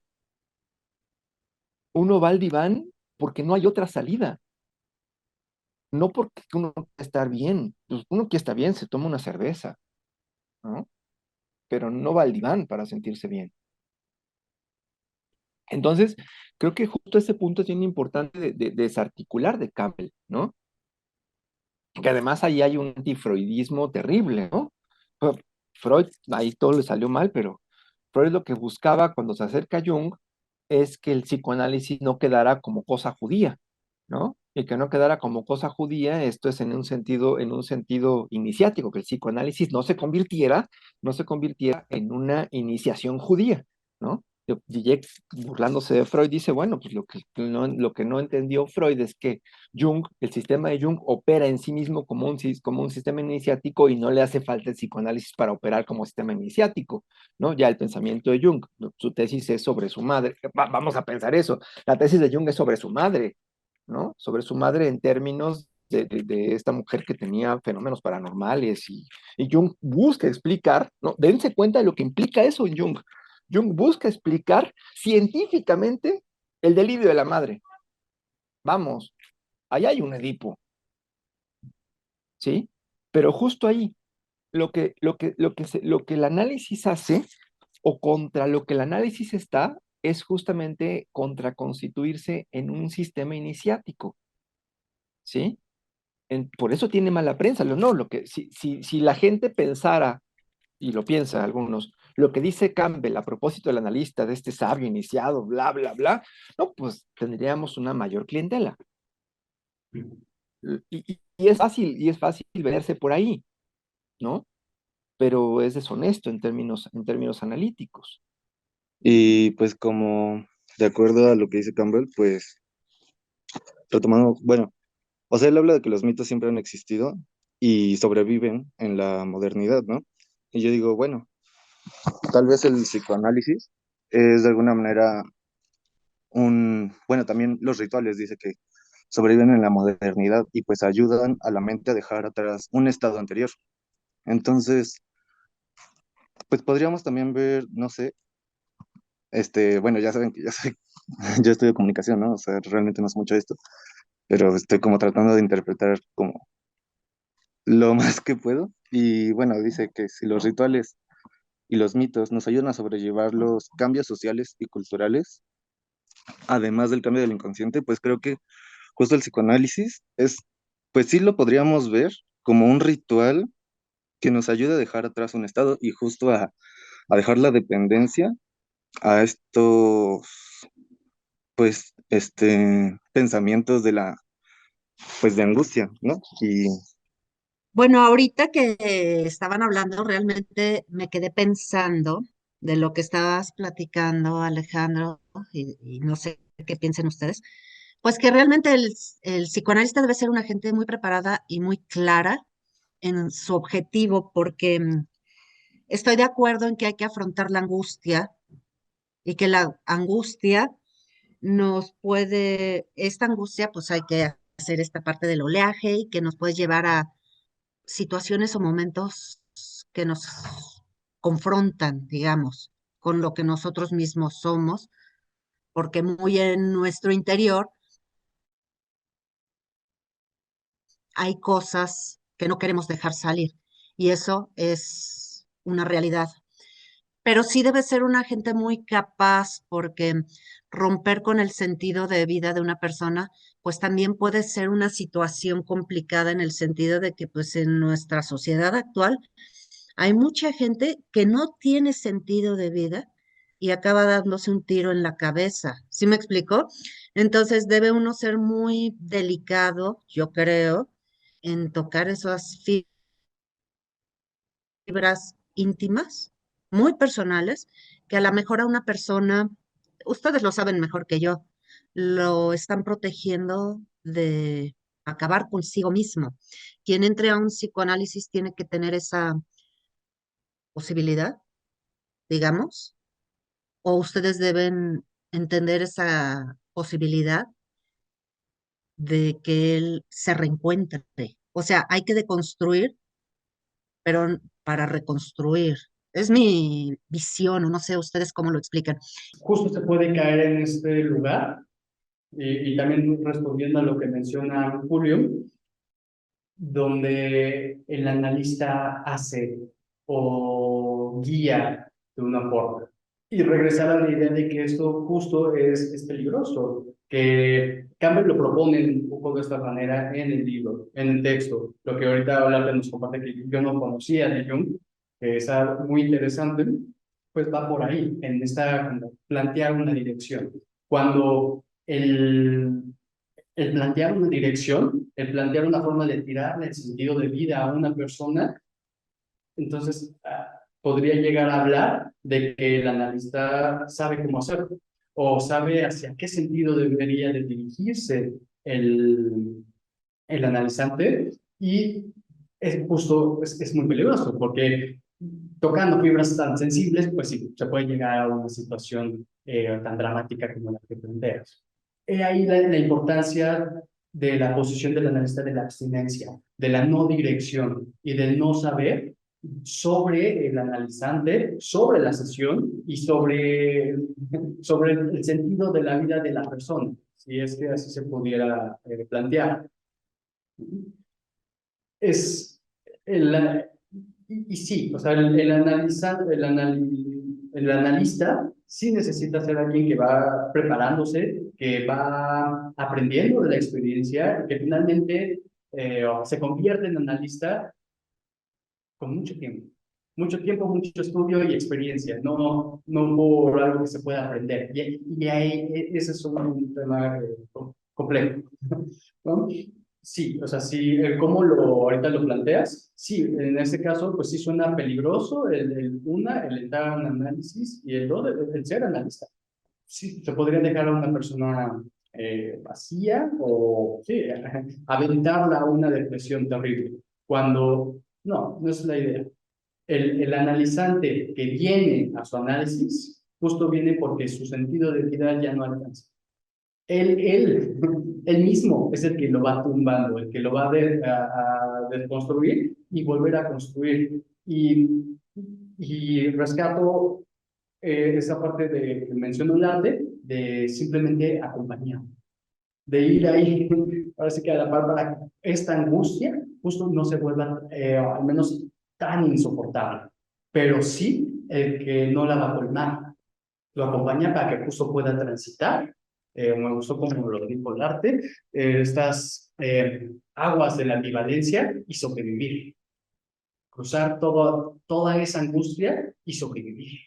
S5: Uno va al diván porque no hay otra salida. No porque uno quiere estar bien. Pues uno quiere estar bien, se toma una cerveza, ¿no? Pero no va al diván para sentirse bien. Entonces, creo que justo ese punto es bien importante de desarticular de Campbell, ¿no? Que además ahí hay un antifreudismo terrible, ¿no? Pues, Freud, ahí todo le salió mal, pero Freud lo que buscaba cuando se acerca a Jung es que el psicoanálisis no quedara como cosa judía, ¿no? y que no quedara como cosa judía, esto es en un sentido iniciático, que el psicoanálisis no se convirtiera en una iniciación judía, ¿no? Zizek, burlándose de Freud, dice, bueno, pues lo que no entendió Freud es que Jung, el sistema de Jung opera en sí mismo como un sistema iniciático y no le hace falta el psicoanálisis para operar como sistema iniciático, ¿no? Ya el pensamiento de Jung, su tesis es sobre su madre. Vamos a pensar eso, la tesis de Jung es sobre su madre, ¿no? Sobre su madre en términos de esta mujer que tenía fenómenos paranormales y Jung busca explicar, ¿no? Dense cuenta de lo que implica eso en Jung. Jung busca explicar científicamente el delirio de la madre. Vamos, allá hay un Edipo, ¿sí? Pero justo ahí, lo que el análisis hace o contra lo que el análisis está es justamente contra constituirse en un sistema iniciático, ¿sí? Por eso tiene mala prensa. No, si la gente pensara, y lo piensa algunos, lo que dice Campbell a propósito del analista, de este sabio iniciado, bla, bla, bla, no, pues tendríamos una mayor clientela. Y es fácil verse por ahí, ¿no? Pero es deshonesto en términos analíticos.
S6: Y pues como de acuerdo a lo que dice Campbell, pues retomando, bueno, o sea, él habla de que los mitos siempre han existido y sobreviven en la modernidad, ¿no? Y yo digo, bueno, tal vez el psicoanálisis es de alguna manera bueno, también los rituales dice que sobreviven en la modernidad y pues ayudan a la mente a dejar atrás un estado anterior. Entonces, pues podríamos también ver, no sé, bueno, ya saben que ya soy, yo estudio comunicación, ¿no? O sea, realmente no sé mucho de esto, pero estoy como tratando de interpretar como lo más que puedo. Y bueno, dice que si los rituales y los mitos nos ayudan a sobrellevar los cambios sociales y culturales, además del cambio del inconsciente, pues creo que justo el psicoanálisis pues sí lo podríamos ver como un ritual que nos ayuda a dejar atrás un estado y justo a dejar la dependencia a estos, pues, pensamientos pues, de angustia, ¿no? Y
S3: Bueno, ahorita que estaban hablando, realmente me quedé pensando de lo que estabas platicando, Alejandro, y no sé qué piensen ustedes, pues que realmente el psicoanalista debe ser una gente muy preparada y muy clara en su objetivo, porque estoy de acuerdo en que hay que afrontar la angustia y que la angustia esta angustia, pues hay que hacer esta parte del oleaje y que nos puede llevar a situaciones o momentos que nos confrontan, digamos, con lo que nosotros mismos somos, porque muy en nuestro interior hay cosas que no queremos dejar salir y eso es una realidad. Pero sí debe ser una gente muy capaz porque romper con el sentido de vida de una persona, pues también puede ser una situación complicada en el sentido de que pues en nuestra sociedad actual hay mucha gente que no tiene sentido de vida y acaba dándose un tiro en la cabeza. ¿Sí me explicó? Entonces debe uno ser muy delicado, yo creo, en tocar esas fibras íntimas, muy personales, que a lo mejor a una persona, ustedes lo saben mejor que yo, lo están protegiendo de acabar consigo mismo. Quien entre a un psicoanálisis tiene que tener esa posibilidad, digamos, o ustedes deben entender esa posibilidad de que él se reencuentre. O sea, hay que deconstruir, pero para reconstruir. Es mi visión, o no sé ustedes cómo lo explican.
S2: Justo se puede caer en este lugar y también respondiendo a lo que menciona Julio, donde el analista hace o guía de una forma. Y regresar a la idea de que esto justo es peligroso, que Campbell lo propone un poco de esta manera en el libro, en el texto, lo que ahorita habla nos comparte que yo no conocía de Jung, que es algo muy interesante, pues va por ahí, en esta, como plantear una dirección. Cuando el plantear una dirección, el plantear una forma de tirarle el sentido de vida a una persona, entonces podría llegar a hablar de que el analista sabe cómo hacerlo o sabe hacia qué sentido debería de dirigirse el, el analizante y es justo, es muy peligroso porque tocando fibras tan sensibles, pues sí, se puede llegar a una situación tan dramática como la que planteas. He ahí la importancia de la posición del analista de la abstinencia, de la no dirección y del no saber sobre el analizante, sobre la sesión y sobre el sentido de la vida de la persona, si es que así se pudiera plantear. Es el, y sí, o sea, el analista sí necesita ser alguien que va preparándose, que va aprendiendo de la experiencia, que finalmente se convierte en analista con mucho tiempo, mucho estudio y experiencia, no por algo que se pueda aprender. Y ahí, ese es un tema complejo, ¿no? Sí, o sea, sí, cómo ahorita lo planteas, sí, en este caso, pues sí suena peligroso el entrar a un análisis y el dos, el ser analista. Sí, se podría dejar a una persona vacía o, sí, aventarla a una depresión terrible, cuando no es la idea. El analizante que viene a su análisis, justo viene porque su sentido de vida ya no alcanza. Él, él mismo es el que lo va tumbando, el que lo va a desconstruir y volver a construir. Y rescato esa parte que mencionó el arte, de simplemente acompañar, de ir ahí, ahora sí que a la par para que esta angustia justo no se vuelva al menos tan insoportable, pero sí el que no la va a colmar, lo acompaña para que justo pueda transitar, me gustó como lo dijo el arte, estas aguas de la ambivalencia y sobrevivir, cruzar toda esa angustia y sobrevivir,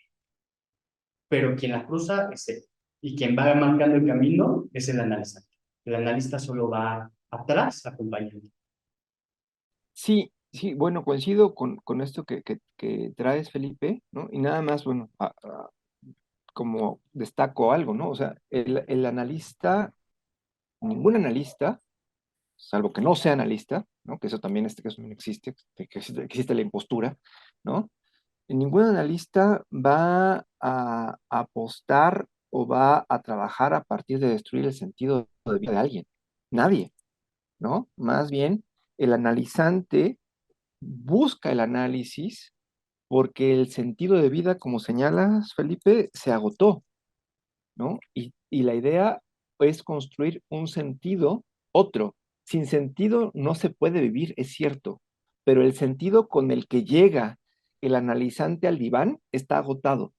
S2: pero quien la cruza es él, y quien va marcando el camino es el analista. El analista solo va atrás acompañando.
S5: Sí, sí, bueno, coincido con esto que traes, Felipe, ¿no? Y nada más, bueno, como destaco algo, ¿no? O sea, el analista, ningún analista, salvo que no sea analista, ¿no? Que eso también este caso no existe, que existe la impostura, ¿no? Ningún analista va a apostar o va a trabajar a partir de destruir el sentido de vida de alguien. Nadie, ¿no? Más bien, el analizante busca el análisis porque el sentido de vida, como señalas, Felipe, se agotó, ¿no? Y la idea es construir un sentido, otro. Sin sentido no se puede vivir, es cierto, pero el sentido con el que llega el analizante al diván está agotado.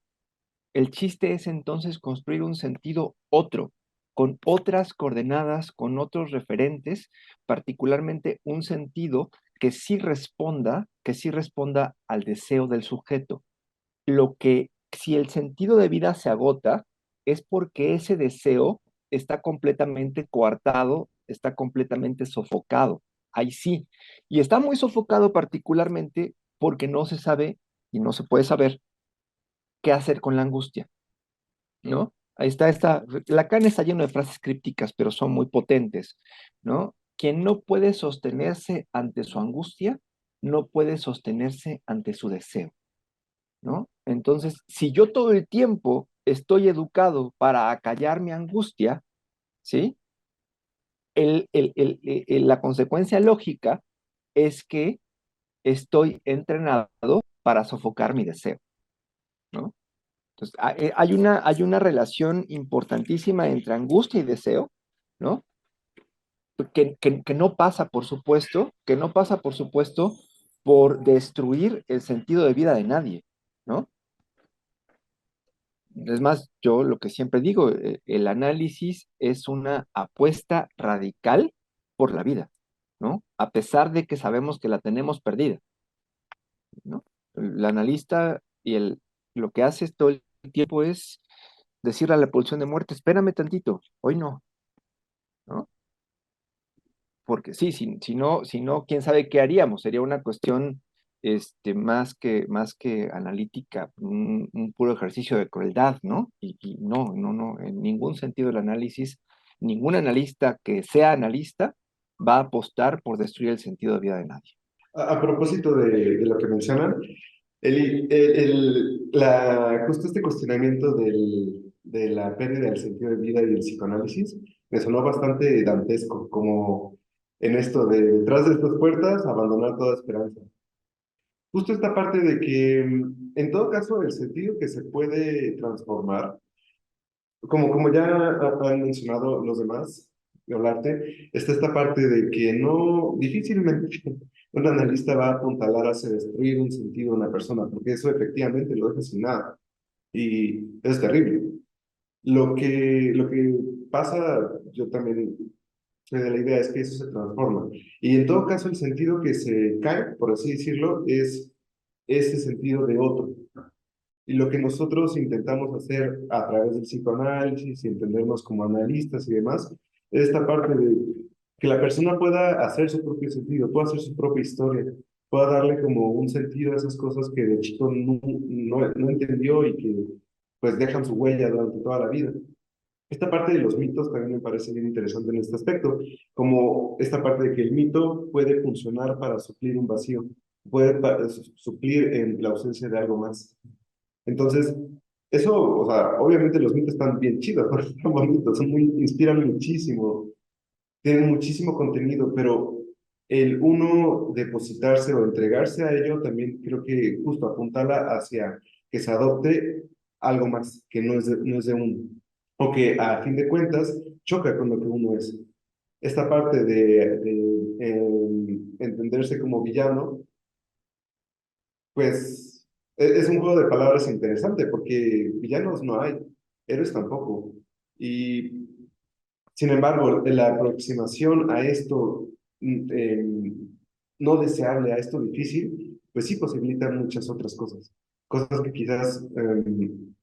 S5: El chiste es entonces construir un sentido otro, con otras coordenadas, con otros referentes, particularmente un sentido que sí responda al deseo del sujeto. Lo que, si el sentido de vida se agota, es porque ese deseo está completamente coartado, está completamente sofocado. Ahí sí. Y está muy sofocado particularmente porque no se sabe y no se puede saber qué hacer con la angustia, ¿no? Ahí está Lacan está lleno de frases crípticas, pero son muy potentes, ¿no? Quien no puede sostenerse ante su angustia, no puede sostenerse ante su deseo, ¿no? Entonces, si yo todo el tiempo estoy educado para acallar mi angustia, ¿sí? La consecuencia lógica es que estoy entrenado para sofocar mi deseo, ¿no? Entonces, hay una relación importantísima entre angustia y deseo, ¿no? Que no pasa, por supuesto, que no pasa, por supuesto, por destruir el sentido de vida de nadie, ¿no? Es más, yo lo que siempre digo, el análisis es una apuesta radical por la vida, ¿no? A pesar de que sabemos que la tenemos perdida, ¿no? El analista lo que hace todo el tiempo es decirle a la pulsión de muerte, espérame tantito, hoy no, ¿no? porque sí, si no, quién sabe qué haríamos. Sería una cuestión más que analítica, un puro ejercicio de crueldad, ¿no? Y no, no, no, en ningún sentido el análisis, ningún analista que sea analista va a apostar por destruir el sentido de vida de nadie.
S4: A propósito de lo que mencionan, justo este cuestionamiento de la pérdida del sentido de vida y el psicoanálisis me sonó bastante dantesco, como en esto de detrás de estas puertas, abandonar toda esperanza. Justo esta parte de que, en todo caso, el sentido que se puede transformar, como ya han mencionado los demás, de hablarte, está esta parte de que no, difícilmente un analista va a apuntalar hacia destruir un sentido de una persona, porque eso efectivamente lo deja sin nada. Y es terrible. Lo que pasa, yo también soy de la idea, es que eso se transforma. Y en todo caso, el sentido que se cae, por así decirlo, es ese sentido de otro. Y lo que nosotros intentamos hacer a través del psicoanálisis y entendernos como analistas y demás, es esta parte de que la persona pueda hacer su propio sentido, pueda hacer su propia historia, pueda darle como un sentido a esas cosas que de chico no entendió y que pues dejan su huella durante toda la vida. Esta parte de los mitos también me parece bien interesante en este aspecto, como esta parte de que el mito puede funcionar para suplir un vacío, puede suplir en la ausencia de algo más. Entonces, eso, o sea, obviamente los mitos están bien chidos, ¿no? Están bonitos, inspiran muchísimo, tienen muchísimo contenido, pero el uno depositarse o entregarse a ello también creo que justo apuntala hacia que se adopte algo más, que no es de uno, o que a fin de cuentas choca con lo que uno es. Esta parte de entenderse como villano, pues es un juego de palabras interesante, porque villanos no hay, héroes tampoco. Y sin embargo, la aproximación a esto no deseable, a esto difícil, pues sí posibilita muchas otras cosas. Cosas que quizás,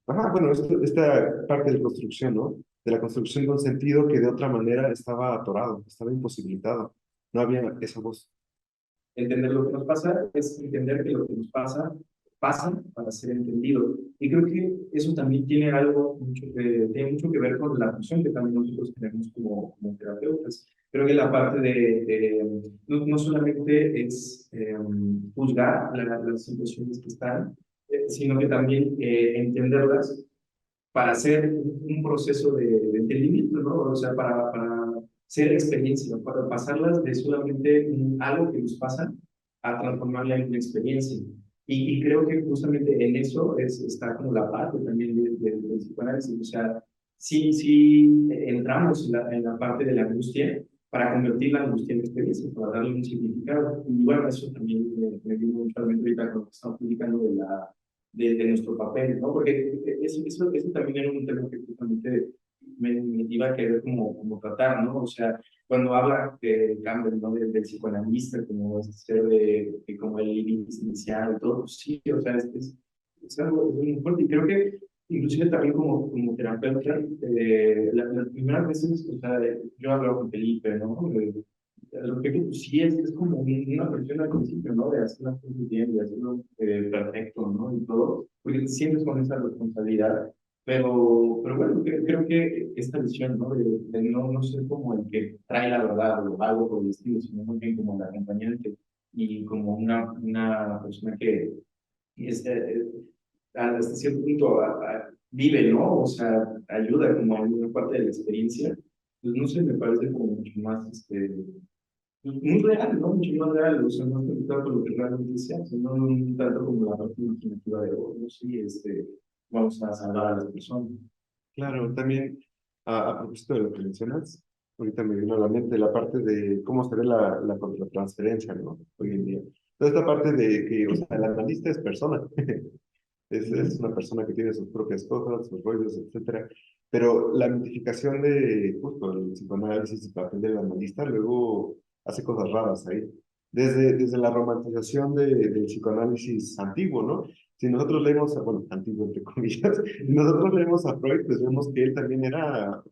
S4: bueno, esta parte de construcción, ¿no? De la construcción de un sentido que de otra manera estaba atorado, estaba imposibilitado. No había esa voz.
S1: Entender lo que nos pasa es entender que lo que nos pasa para ser entendido. Y creo que eso también tiene mucho que ver con la función que también nosotros tenemos como terapeutas. Creo que la parte no solamente es juzgar las situaciones que están, sino que también entenderlas para hacer un proceso de entendimiento, ¿no? O sea, para ser experiencia, para pasarlas de solamente algo que nos pasa a transformarla en una experiencia. Y creo que justamente en eso está como la parte también del psicoanálisis. O sea, sí entramos en la parte de la angustia para convertir la angustia en experiencia, para darle un significado. Y bueno, eso también me vino mucho a la mente ahorita con lo que estamos publicando de nuestro papel, ¿no? Porque eso también era un tema que justamente me iba a querer como tratar, ¿no? O sea, cuando habla de Campbell, ¿no? Del psicoanalista, como ser como el índice inicial y todo, sí, o sea, es algo muy fuerte. Y creo que inclusive también como terapeuta, las primeras veces, o sea, yo hablaba con Felipe, ¿no? Lo que pues, sí es como una presión al principio, ¿no? De hacer las cosas bien, de hacerlo perfecto, ¿no? Y todo, porque te sientes con esa responsabilidad. Pero bueno, creo que esta visión, ¿no? De no ser como el que trae la verdad o algo por el estilo, sino muy bien como la acompañante y como una persona que es, hasta cierto punto vive, ¿no? O sea, ayuda como en una parte de la experiencia. Pues no sé, me parece como mucho más, muy real, ¿no? Mucho más real, o sea, no tanto por lo que realmente se hace, no tanto como la parte imaginativa de, oh, no sé, vamos a salvar a las personas.
S4: Claro, también a propósito de lo que mencionas, ahorita me vino a la mente la parte de cómo se ve la contratransferencia, ¿no? Hoy en día. Toda esta parte de que, o sea, el analista es persona, es una persona que tiene sus propias cosas, sus rollos, etcétera. Pero la mitificación de justo el psicoanálisis y el papel del analista luego hace cosas raras ahí. Desde la romantización del psicoanálisis antiguo, ¿no? Si nosotros leemos, bueno, antiguo entre comillas, si nosotros leemos a Freud, pues vemos que él también era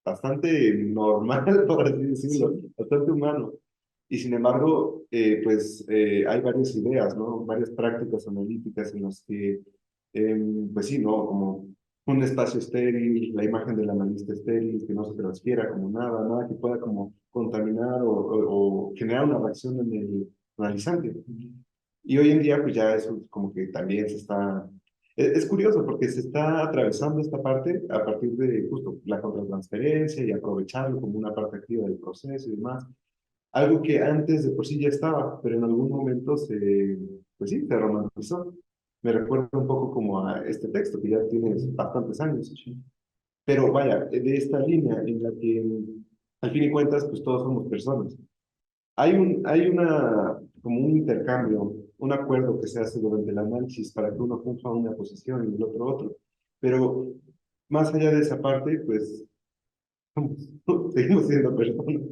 S4: bastante normal, por así decirlo, bastante humano. Y sin embargo, pues hay varias ideas, ¿no? Varias prácticas analíticas en las que, pues sí, ¿no? Como un espacio estéril, la imagen del analista estéril, que no se transfiera como nada, nada que pueda como contaminar o generar una reacción en el analizante. Y hoy en día, pues ya eso como que también se está... Es curioso porque se está atravesando esta parte a partir de justo la contratransferencia y aprovecharlo como una parte activa del proceso y demás. Algo que antes de por sí ya estaba, pero en algún momento se, pues sí, se romantizó. Me recuerda un poco como a este texto que ya tiene bastantes años. Pero vaya, de esta línea en la que al fin y cuentas, pues todos somos personas. Como un intercambio, un acuerdo que se hace durante el análisis para que uno cumpla una posición y el otro otro. Pero más allá de esa parte, pues seguimos siendo personas.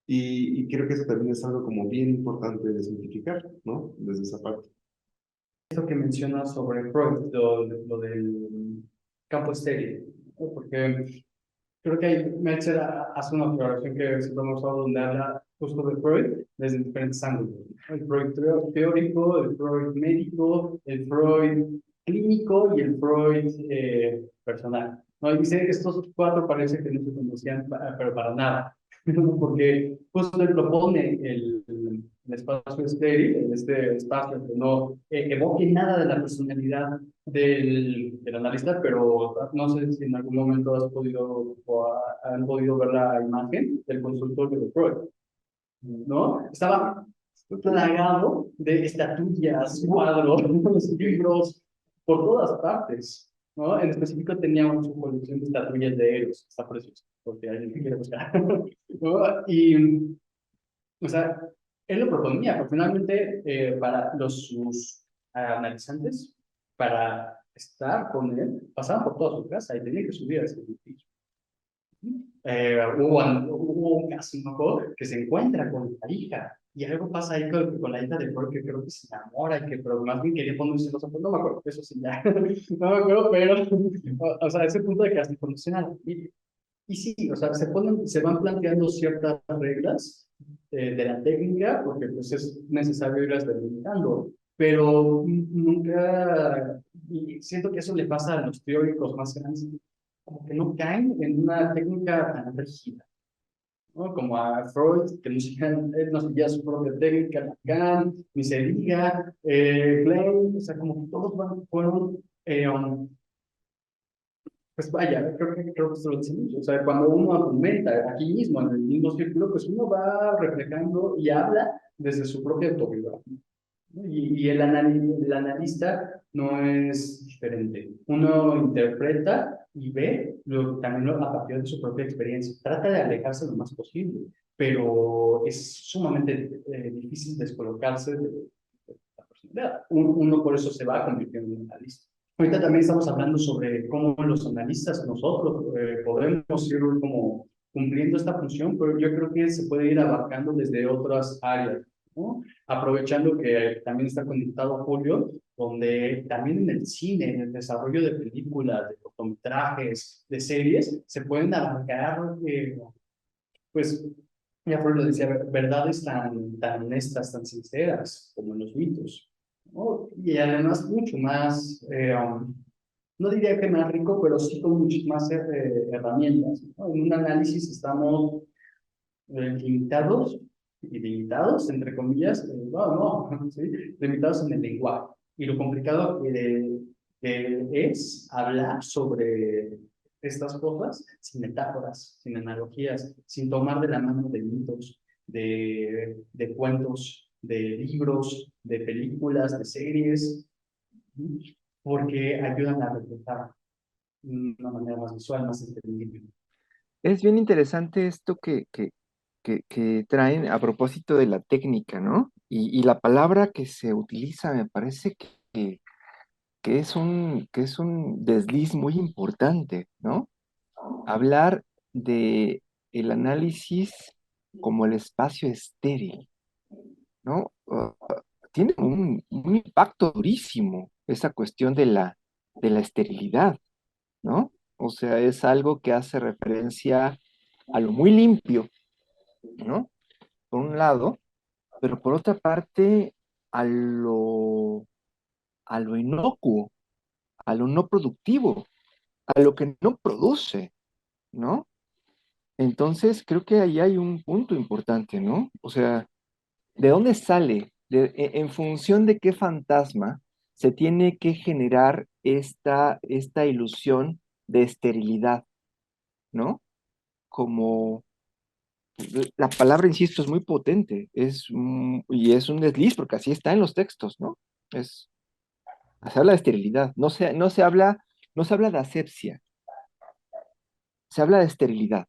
S4: Y creo que eso también es algo como bien importante de simplificar, ¿no? Desde esa parte.
S2: Esto que mencionas sobre Freud, lo del campo estéril, ¿no? Porque creo que Meltzer hace una aclaración que siempre hemos usado donde habla justo de Freud desde diferentes ángulos. El Freud teórico, el Freud médico, el Freud clínico y el Freud personal. ¿No? Y dice, estos cuatro parece que no se conocían, pero para nada. Porque justo él propone el espacio estéril, en este espacio que no evoque nada de la personalidad del analista, pero no sé si en algún momento has podido han podido ver la imagen del consultorio de Freud, ¿no? Estaba plagado de estatuillas, cuadros, libros, por todas partes, ¿no? En específico teníamos su colección de estatuillas de Eros, está precioso, porque alguien que quiere buscar, ¿no? Y, o sea, él lo proponía, pero finalmente para sus analizantes, para estar con él, pasaban por toda su casa y tenían que subir a ese edificio. Hubo un caso, ¿no? Que se encuentra con la hija y algo pasa ahí con la hija de Flor que creo que se enamora y que pero más bien quería ponerse los zapatos, no me acuerdo, eso sí ya, no me acuerdo, pero o sea, ese punto de que hasta conocen a la familia. Y sí, o sea, se van planteando ciertas reglas de la técnica porque pues es necesario irlas delimitando, pero nunca, y siento que eso le pasa a los teóricos más grandes, como que no caen en una técnica tan rígida, ¿no? Como a Freud, que él no seguía su propia técnica, Lacan, ni se diga, Klein, o sea, como que todos fueron pues vaya, creo que esto lo decimos. O sea, cuando uno argumenta aquí mismo, en el mismo círculo, pues uno va reflejando y habla desde su propia autobiografía, ¿no? Y el analista no es diferente. Uno interpreta y ve también a partir de su propia experiencia. Trata de alejarse lo más posible, pero es sumamente difícil descolocarse de la personalidad. Uno por eso se va convirtiendo en analista. Ahorita también estamos hablando sobre cómo los analistas, nosotros, podemos ir como cumpliendo esta función, pero yo creo que se puede ir abarcando desde otras áreas, ¿no? Aprovechando que también está conectado Julio, donde también en el cine, en el desarrollo de películas, de cortometrajes, de series, se pueden abarcar, pues, ya Freud lo decía, verdades tan honestas, tan sinceras, como en los mitos, ¿no? Y además mucho más, no diría que más rico, pero sí con muchas más herramientas, ¿no? En un análisis estamos limitados, y limitados, entre comillas, no, ¿sí? Limitados en el lenguaje. Y lo complicado es hablar sobre estas cosas sin metáforas, sin analogías, sin tomar de la mano de mitos, de cuentos, de libros, de películas, de series, porque ayudan a reflejar de una manera más visual, más entendible.
S5: Es bien interesante esto que traen a propósito de la técnica, ¿no? Y la palabra que se utiliza me parece que es un desliz muy importante, ¿no? Hablar de el análisis como el espacio estéril, ¿no? Tiene un impacto durísimo esa cuestión de la esterilidad, ¿no? O sea, es algo que hace referencia a lo muy limpio, ¿no? Por un lado, pero por otra parte, a lo, a lo inocuo, a lo no productivo, a lo que no produce, ¿no? Entonces, creo que ahí hay un punto importante, ¿no? O sea, ¿de dónde sale? En función de qué fantasma se tiene que generar esta ilusión de esterilidad, ¿no? Como la palabra, insisto, es muy potente, y es un desliz, porque así está en los textos, ¿no? Es, se habla de esterilidad, no se habla de asepsia, se habla de esterilidad,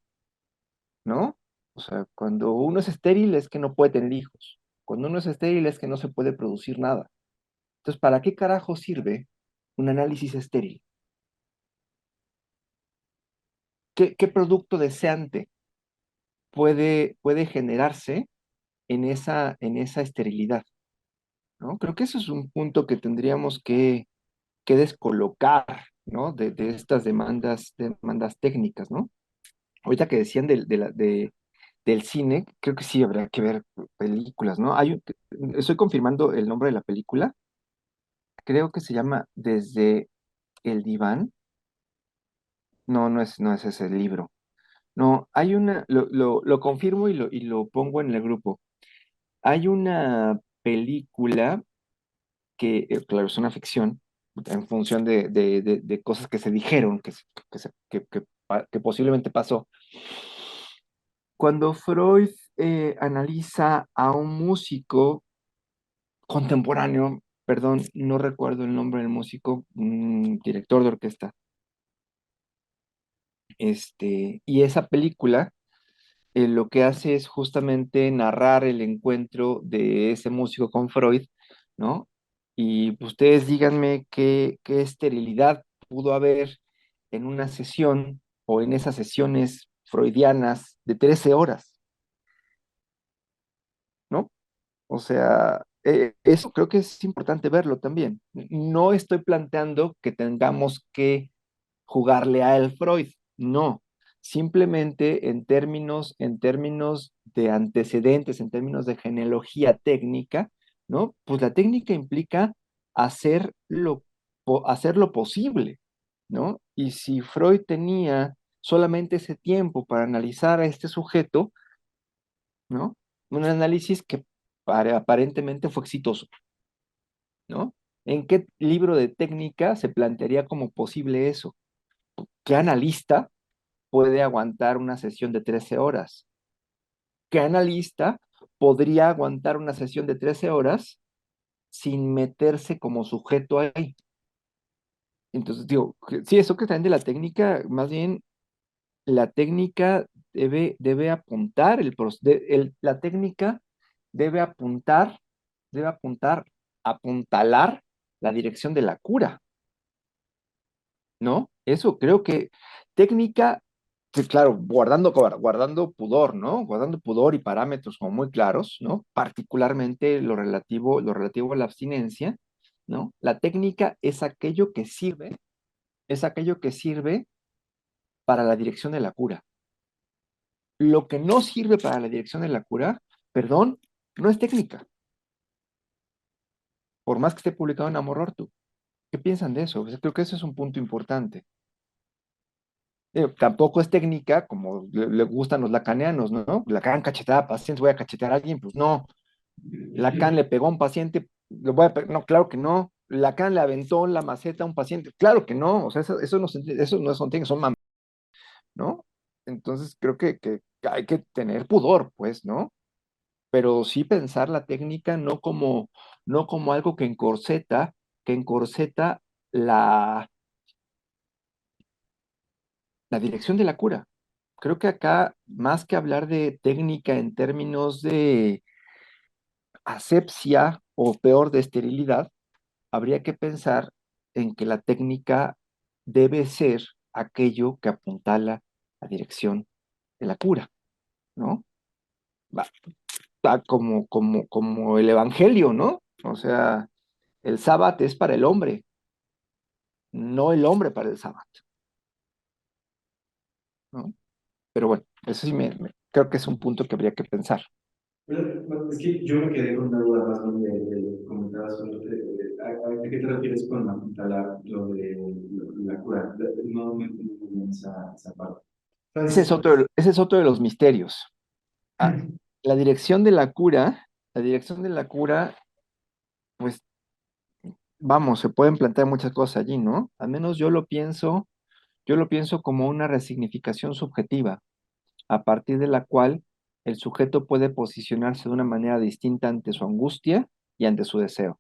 S5: ¿no? O sea, cuando uno es estéril es que no puede tener hijos, cuando uno es estéril es que no se puede producir nada. Entonces, ¿para qué carajo sirve un análisis estéril? ¿Qué producto deseante puede generarse en esa esterilidad? ¿No? Creo que eso es un punto que tendríamos que descolocar, ¿no? De estas demandas técnicas, ¿no? Ahorita que decían del cine, creo que sí habrá que ver películas, ¿no? Estoy confirmando el nombre de la película, creo que se llama Desde el diván. No, no es ese el libro. No, hay lo confirmo y lo pongo en el grupo. Hay una película que, claro, es una ficción, en función de cosas que se dijeron, que posiblemente pasó. Cuando Freud analiza a un músico contemporáneo, perdón, no recuerdo el nombre del músico, director de orquesta, y esa película lo que hace es justamente narrar el encuentro de ese músico con Freud, ¿no? Y ustedes díganme qué esterilidad pudo haber en una sesión o en esas sesiones freudianas de 13 horas, ¿no? O sea, eso creo que es importante verlo también. No estoy planteando que tengamos que jugarle a el Freud, no. Simplemente en términos de antecedentes, en términos de genealogía técnica, ¿no? Pues la técnica implica hacer hacer lo posible, ¿no? Y si Freud tenía solamente ese tiempo para analizar a este sujeto, ¿no? Un análisis que aparentemente fue exitoso, ¿no? ¿En qué libro de técnica se plantearía como posible eso? ¿Qué analista puede aguantar una sesión de 13 horas? ¿Qué analista podría aguantar una sesión de 13 horas sin meterse como sujeto ahí? Entonces, digo, sí, eso que también de la técnica, más bien la técnica debe apuntar, la técnica debe apuntar, debe apuntar, apuntalar la dirección de la cura, ¿no? Eso creo que técnica, sí, claro, guardando pudor, ¿no? Guardando pudor y parámetros como muy claros, ¿no? Particularmente lo relativo a la abstinencia, ¿no? La técnica es aquello que sirve para la dirección de la cura. Lo que no sirve para la dirección de la cura, perdón, no es técnica, por más que esté publicado en Amor Ortu. ¿Qué piensan de eso? Pues creo que ese es un punto importante. Tampoco es técnica, como le gustan los lacanianos, ¿no? Lacan cachetada a pacientes, voy a cachetear a alguien, pues no. Lacan le pegó a un paciente, no, claro que no. Lacan le aventó la maceta a un paciente, claro que no. O sea, eso no son técnicas, son mam, ¿no? Entonces creo que hay que tener pudor, pues, ¿no? Pero sí pensar la técnica no como algo que encorseta la, la dirección de la cura. Creo que acá, más que hablar de técnica en términos de asepsia o peor de esterilidad, habría que pensar en que la técnica debe ser aquello que apuntala la dirección de la cura, ¿no? Va, como el evangelio, ¿no? O sea, el sábado es para el hombre, no el hombre para el sábado. ¿no? Pero bueno, eso sí creo que es un punto que habría que pensar.
S1: Bueno, es que yo me quedé con una duda más bien de lo que comentabas ¿a qué te refieres con apuntalar lo de la cura? No me entendí muy bien esa parte. Entonces,
S5: Ese es otro de los misterios. Ah, la dirección de la cura, la dirección de la cura, pues vamos, se pueden plantear muchas cosas allí, ¿no? Al menos yo lo pienso como una resignificación subjetiva, a partir de la cual el sujeto puede posicionarse de una manera distinta ante su angustia y ante su deseo,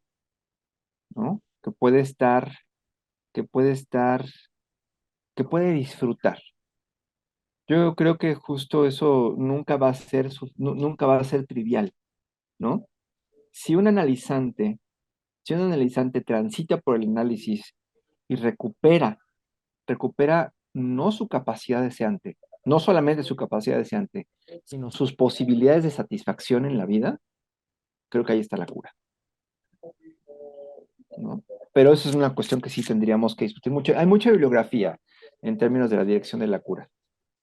S5: ¿no? Que puede estar, que puede disfrutar. Yo creo que justo eso nunca va a ser, nunca va a ser trivial, ¿no? Si un analizante, si un analizante transita por el análisis y recupera no su capacidad deseante, no solamente su capacidad deseante, sino sus posibilidades de satisfacción en la vida, creo que ahí está la cura, ¿no? Pero eso es una cuestión que sí tendríamos que discutir mucho. Hay mucha bibliografía en términos de la dirección de la cura,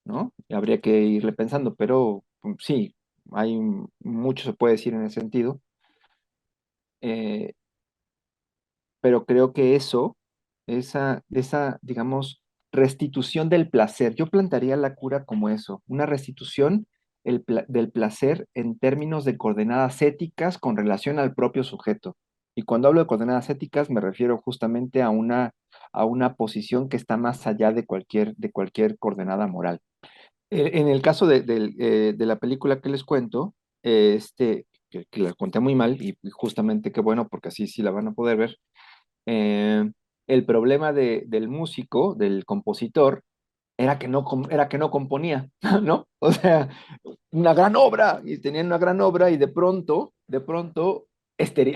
S5: ¿no? Y habría que irle pensando, pero sí, hay mucho se puede decir en ese sentido, eh, pero creo que digamos, restitución del placer, yo plantearía la cura como eso, una restitución del placer en términos de coordenadas éticas con relación al propio sujeto. Y cuando hablo de coordenadas éticas me refiero justamente a una posición que está más allá de cualquier coordenada moral. En el caso de la película que les cuento, que la conté muy mal y justamente qué bueno porque así sí la van a poder ver, eh, el problema del músico, del compositor, era que no componía, ¿no? O sea, una gran obra, y tenían una gran obra y de pronto,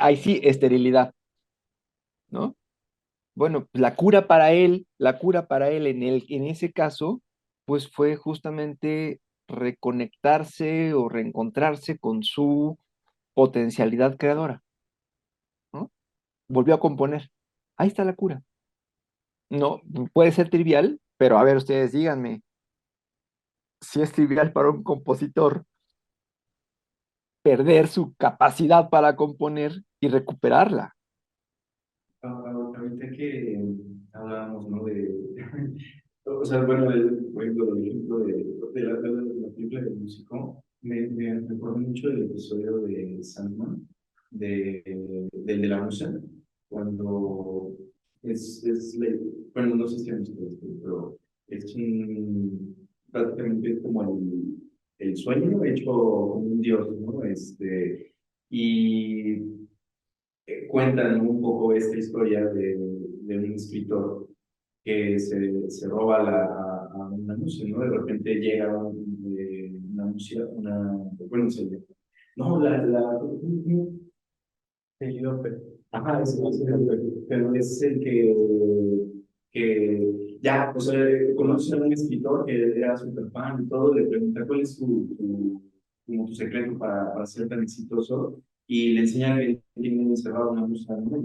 S5: ahí sí, esterilidad, ¿no? Bueno, la cura para él en ese caso, pues fue justamente reconectarse o reencontrarse con su potencialidad creadora, ¿no? Volvió a componer. Ahí está la cura. No, puede ser trivial, pero a ver, ustedes díganme, si es trivial para un compositor perder su capacidad para componer y recuperarla.
S1: ahorita que hablábamos, ¿no? O sea, bueno, por ejemplo, el ejemplo de la película del músico, me recuerdo mucho del episodio de Sandman, del de la musa, cuando bueno, no sé si han visto esto, pero es prácticamente es como el sueño hecho como un dios, ¿no? Y cuentan un poco esta historia de un escritor que se roba a una música, ¿no? De repente llega una música, bueno, no, ajá, pero es el que ya, o sea, conoce a un escritor que era súper fan y todo, le pregunta cuál es como tu secreto para ser tan exitoso, y le enseña que tiene encerrado una musa, ¿no?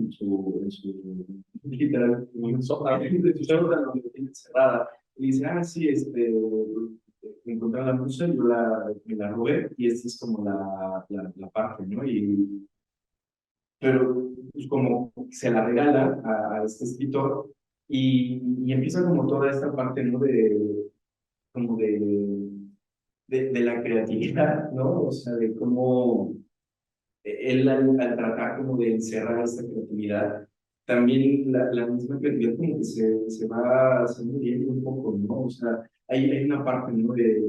S1: Literal, como en un sótano, en su sótano, lo tiene encerrada, y dice, sí, encontré la musa, yo me la robé, y esta es como la parte, ¿no? Pero pues, como se la regala a este escritor y empieza como toda esta parte, ¿no? Como de la creatividad, ¿no? O sea, de cómo él al tratar como de encerrar esta creatividad, también la misma creatividad como que se muriendo un poco, ¿no? O sea, hay una parte, ¿no? de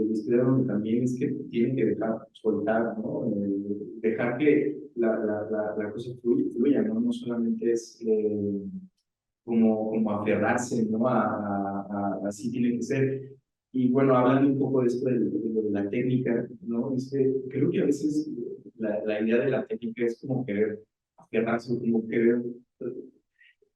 S1: la historia donde también es que tienen que dejar soltar, ¿no? Dejar que la cosa fluya, ¿no? No solamente es como aferrarse, ¿no? Así tiene que ser. Y bueno, hablando un poco de esto de la técnica, ¿no? Creo que a veces la idea de la técnica es como querer aferrarse, como querer...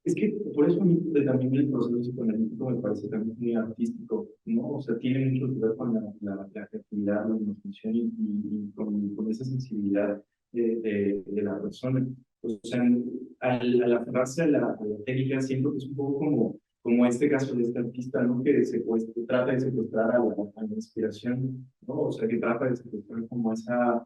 S1: Es que por eso a mí también el proceso psicoanalítico me parece también muy artístico, ¿no? O sea, tiene mucho que ver con la creatividad, la imaginación y con esa sensibilidad de la persona. O sea, al aferrarse a la técnica, siento que es un poco
S2: como este caso de este artista, ¿no? Que trata de secuestrar a la inspiración, ¿no? O sea, que trata de secuestrar como esa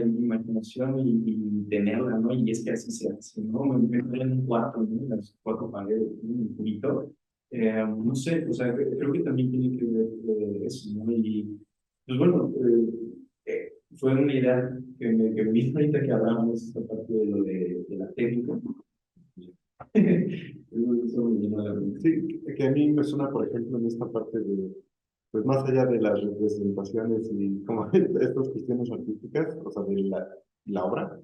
S2: imaginación y tenerla, ¿no? Y es que así se hace, ¿no? Me meto en un cuarto, ¿no? En las cuatro paredes, ¿no? En un cubito. No sé, o sea, creo que también tiene que ver eso, ¿no? Y, pues bueno, fue una idea que me vino ahorita que hablábamos esta parte de lo de la técnica. Eso me vino a la mente.
S4: Sí, que a mí me suena, por ejemplo, en esta parte de, pues más allá de las representaciones y como estas cuestiones artísticas, o sea, de la obra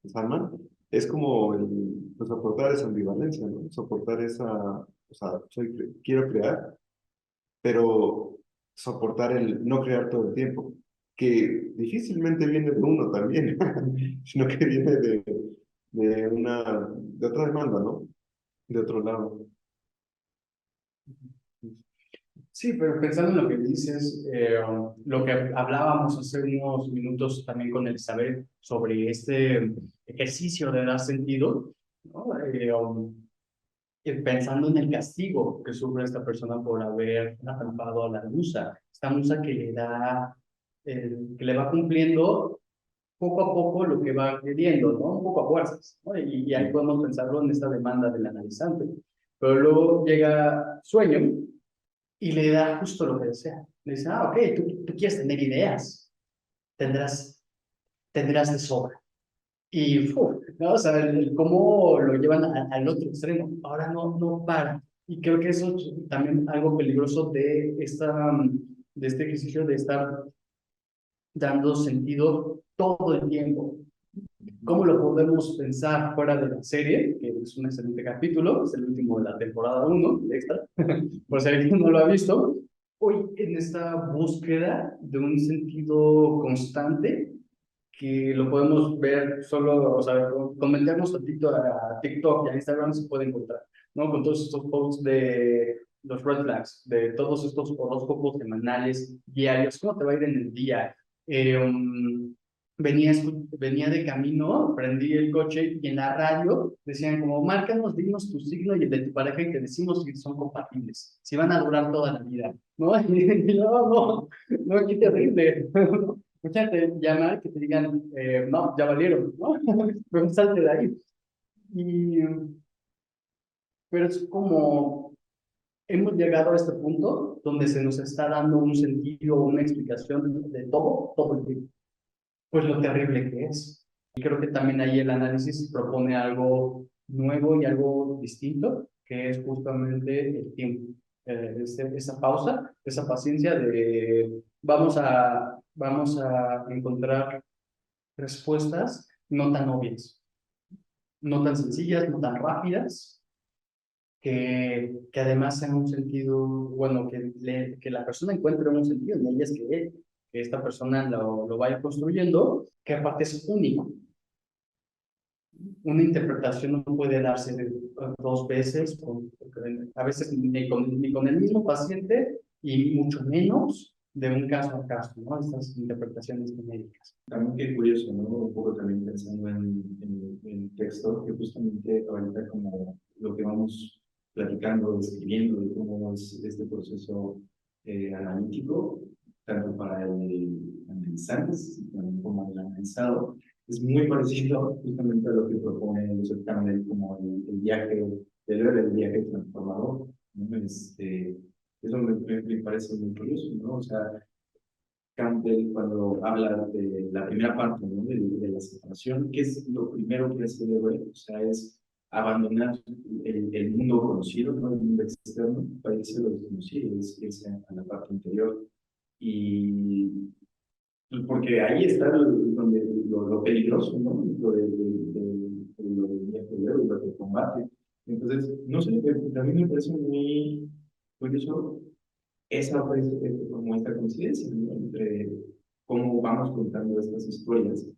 S4: de Salman, es como el, pues, soportar esa ambivalencia, ¿no? Soportar esa, o sea, quiero crear, pero soportar el no crear todo el tiempo, que difícilmente viene de uno también, sino que viene de otra demanda, ¿no? De otro lado.
S2: Sí, pero pensando en lo que dices, lo que hablábamos hace unos minutos también con Elizabeth sobre este ejercicio de dar sentido, ¿no? Pensando en el castigo que sufre esta persona por haber atrapado a la musa, esta musa que le da, que le va cumpliendo poco a poco lo que va queriendo, ¿no? Un poco a fuerzas, ¿no? Y ahí podemos pensarlo en esta demanda del analizante. Pero luego llega Sueño y le da justo lo que desea. Le dice, ah, ok, tú quieres tener ideas, tendrás de sobra. Y, ¿no? O sea, cómo lo llevan al otro extremo. Ahora no para. Y creo que eso es también algo peligroso de este ejercicio de estar dando sentido todo el tiempo. ¿Cómo lo podemos pensar fuera de la serie? Que es un excelente capítulo, es el último de la temporada 1, extra, por si alguien no lo ha visto. Hoy, en esta búsqueda de un sentido constante, que lo podemos ver solo, o sea, con meternos a TikTok y a Instagram se puede encontrar, ¿no? Con todos estos posts de los red flags, de todos estos horóscopos semanales, diarios, cómo te va a ir en el día. Venía de camino, prendí el coche y en la radio decían como, márcanos, dinos tu signo y el de tu pareja y te decimos si son compatibles, si van a durar toda la vida, ¿no? Y no, qué terrible. Mucha gente llama que te digan, no, ya valieron, ¿no? Pero salte de ahí. Y, pero es como, hemos llegado a este punto donde se nos está dando un sentido, una explicación de todo el tiempo. Pues lo terrible que es. Y creo que también ahí el análisis propone algo nuevo y algo distinto, que es justamente el tiempo. Esa pausa, esa paciencia de vamos a encontrar respuestas no tan obvias, no tan sencillas, no tan rápidas, que además sean un sentido, bueno, que la persona encuentre un sentido en ellas, que esta persona lo vaya construyendo, que aparte es único. Una interpretación no puede darse dos veces, a veces ni con el mismo paciente y mucho menos de un caso a caso, ¿no? Estas interpretaciones genéricas.
S1: También qué curioso, ¿no? Un poco también pensando en el texto, que justamente ahorita como lo que vamos platicando, describiendo de cómo es este proceso analítico, tanto para el analizante como el analizado, es muy parecido justamente a lo que propone Joseph Campbell como el viaje del héroe, el viaje transformador, ¿no? Eso me parece muy curioso, ¿no? O sea, Campbell cuando habla de la primera parte, ¿no? de la separación, ¿qué es lo primero que hace el héroe? O sea, es abandonar el mundo conocido, ¿no? El mundo externo, para irse a lo desconocido, es irse a la parte interior. Y porque ahí está lo peligroso, ¿no? Lo del viaje del héroe, lo del combate. Entonces, no sé, también me parece muy curioso esa pues, como esta coincidencia, ¿no? Entre cómo vamos contando estas historias,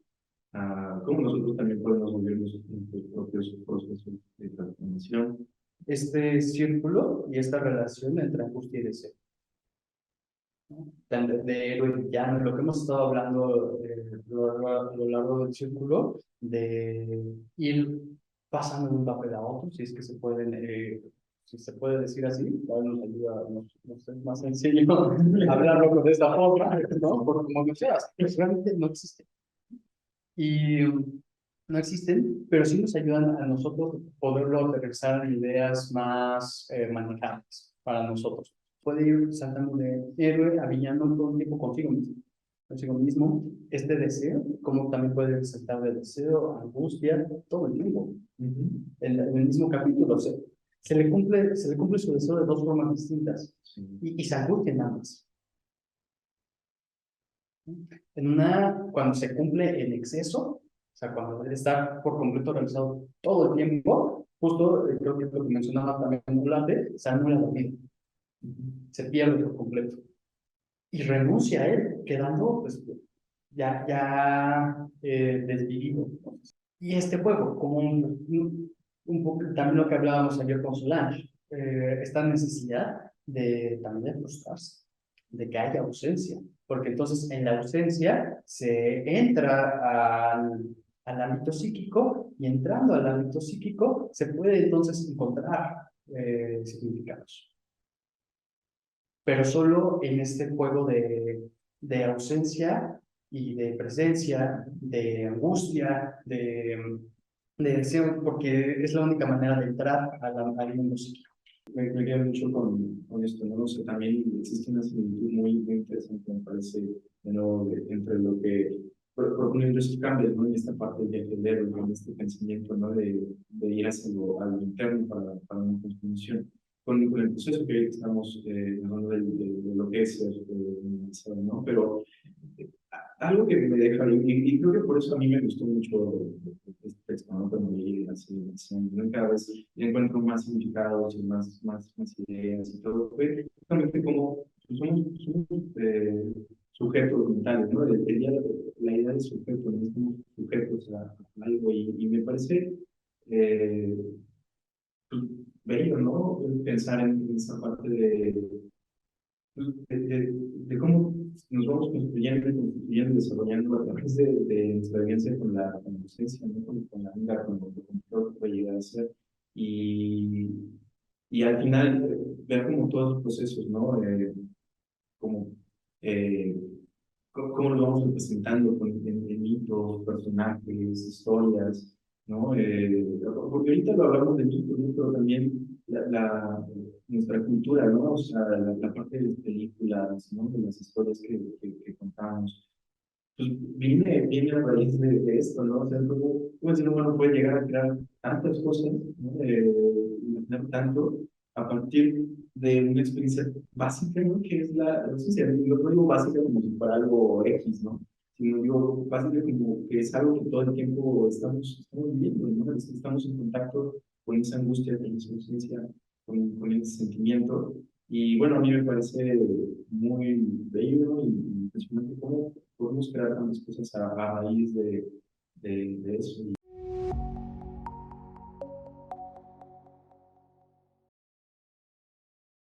S1: cómo nosotros también podemos vivir nuestros propios procesos de transformación.
S2: Este círculo y esta relación entre angustia y deseo, ¿no? De héroe y villano, lo que hemos estado hablando a lo largo del círculo, de ir pasando de un papel a otro, si es que se pueden si se puede decir así, igual nos ayuda, nos es más sencillo hablarlo de esta forma, ¿no? Porque como decías, pues realmente no existe. Y no existen, pero sí nos ayudan a nosotros poderlo aterrizar en ideas más manejables para nosotros. Puede ir saltando de héroe a villano todo el tiempo consigo mismo, este deseo, como también puede saltar de deseo a angustia todo el tiempo. En el mismo capítulo se le cumple su deseo de dos formas distintas y se angustia en ambas. En una, cuando se cumple en exceso, o sea, cuando él está por completo realizado todo el tiempo, justo creo que lo que mencionaba también Volante, se anula la vida, se pierde por completo y renuncia a él, quedando pues ya desvivido. Y este juego, como un poco también lo que hablábamos ayer con Solange, esta necesidad de también de frustrarse, de que haya ausencia, porque entonces en la ausencia se entra al ámbito psíquico y entrando al ámbito psíquico se puede entonces encontrar significados. Pero solo en este juego de ausencia y de presencia, de angustia, de deseo, porque es la única manera de entrar al mundo psíquico.
S1: Me queda mucho con esto, ¿no? O sea, también existe una similitud muy interesante, me parece, ¿no? Entre lo que proponiendo esos cambios, ¿no? En esta parte del héroe, en este pensamiento, ¿no? De ir hacia lo interno para una transformación. Con el proceso que estamos hablando de lo que es ser humanizado, ¿no? Pero algo que me deja, y creo que por eso a mí me gustó mucho este texto, ¿no? Cuando leí así, ¿no? Cada vez encuentro más significados y más ideas y todo, fue justamente como pues, somos sujetos mentales, ¿no? La idea de sujeto, no somos sujetos a algo, y me parece pues, bello, ¿no? Pensar en esa parte de cómo nos vamos construyendo, desarrollando a través de nuestra vivencia con la ausencia, ¿no? Con la vida, con lo que puede llegar a ser. Y, y al final, ver como todos los procesos, ¿no? Como, eh, cómo lo vamos representando en mitos, personajes, historias, ¿no? Porque ahorita lo hablamos de mitos, ¿no? Pero también nuestra cultura, ¿no? O sea, la parte de las películas, ¿no? De las historias que contamos. Pues viene a raíz de esto, ¿no? O sea, cómo el ser humano puede llegar a crear tantas cosas, ¿no? Imaginar tanto a partir de una experiencia básica, ¿no? Que es la docencia. No digo básica como si fuera algo X, ¿no? Sino digo básica como que es algo que todo el tiempo estamos viviendo, ¿no? Estamos en contacto con esa angustia, con esa ausencia, con ese sentimiento. Y bueno, a mí me parece muy bello y impresionante cómo podemos crear tantas cosas a raíz de eso.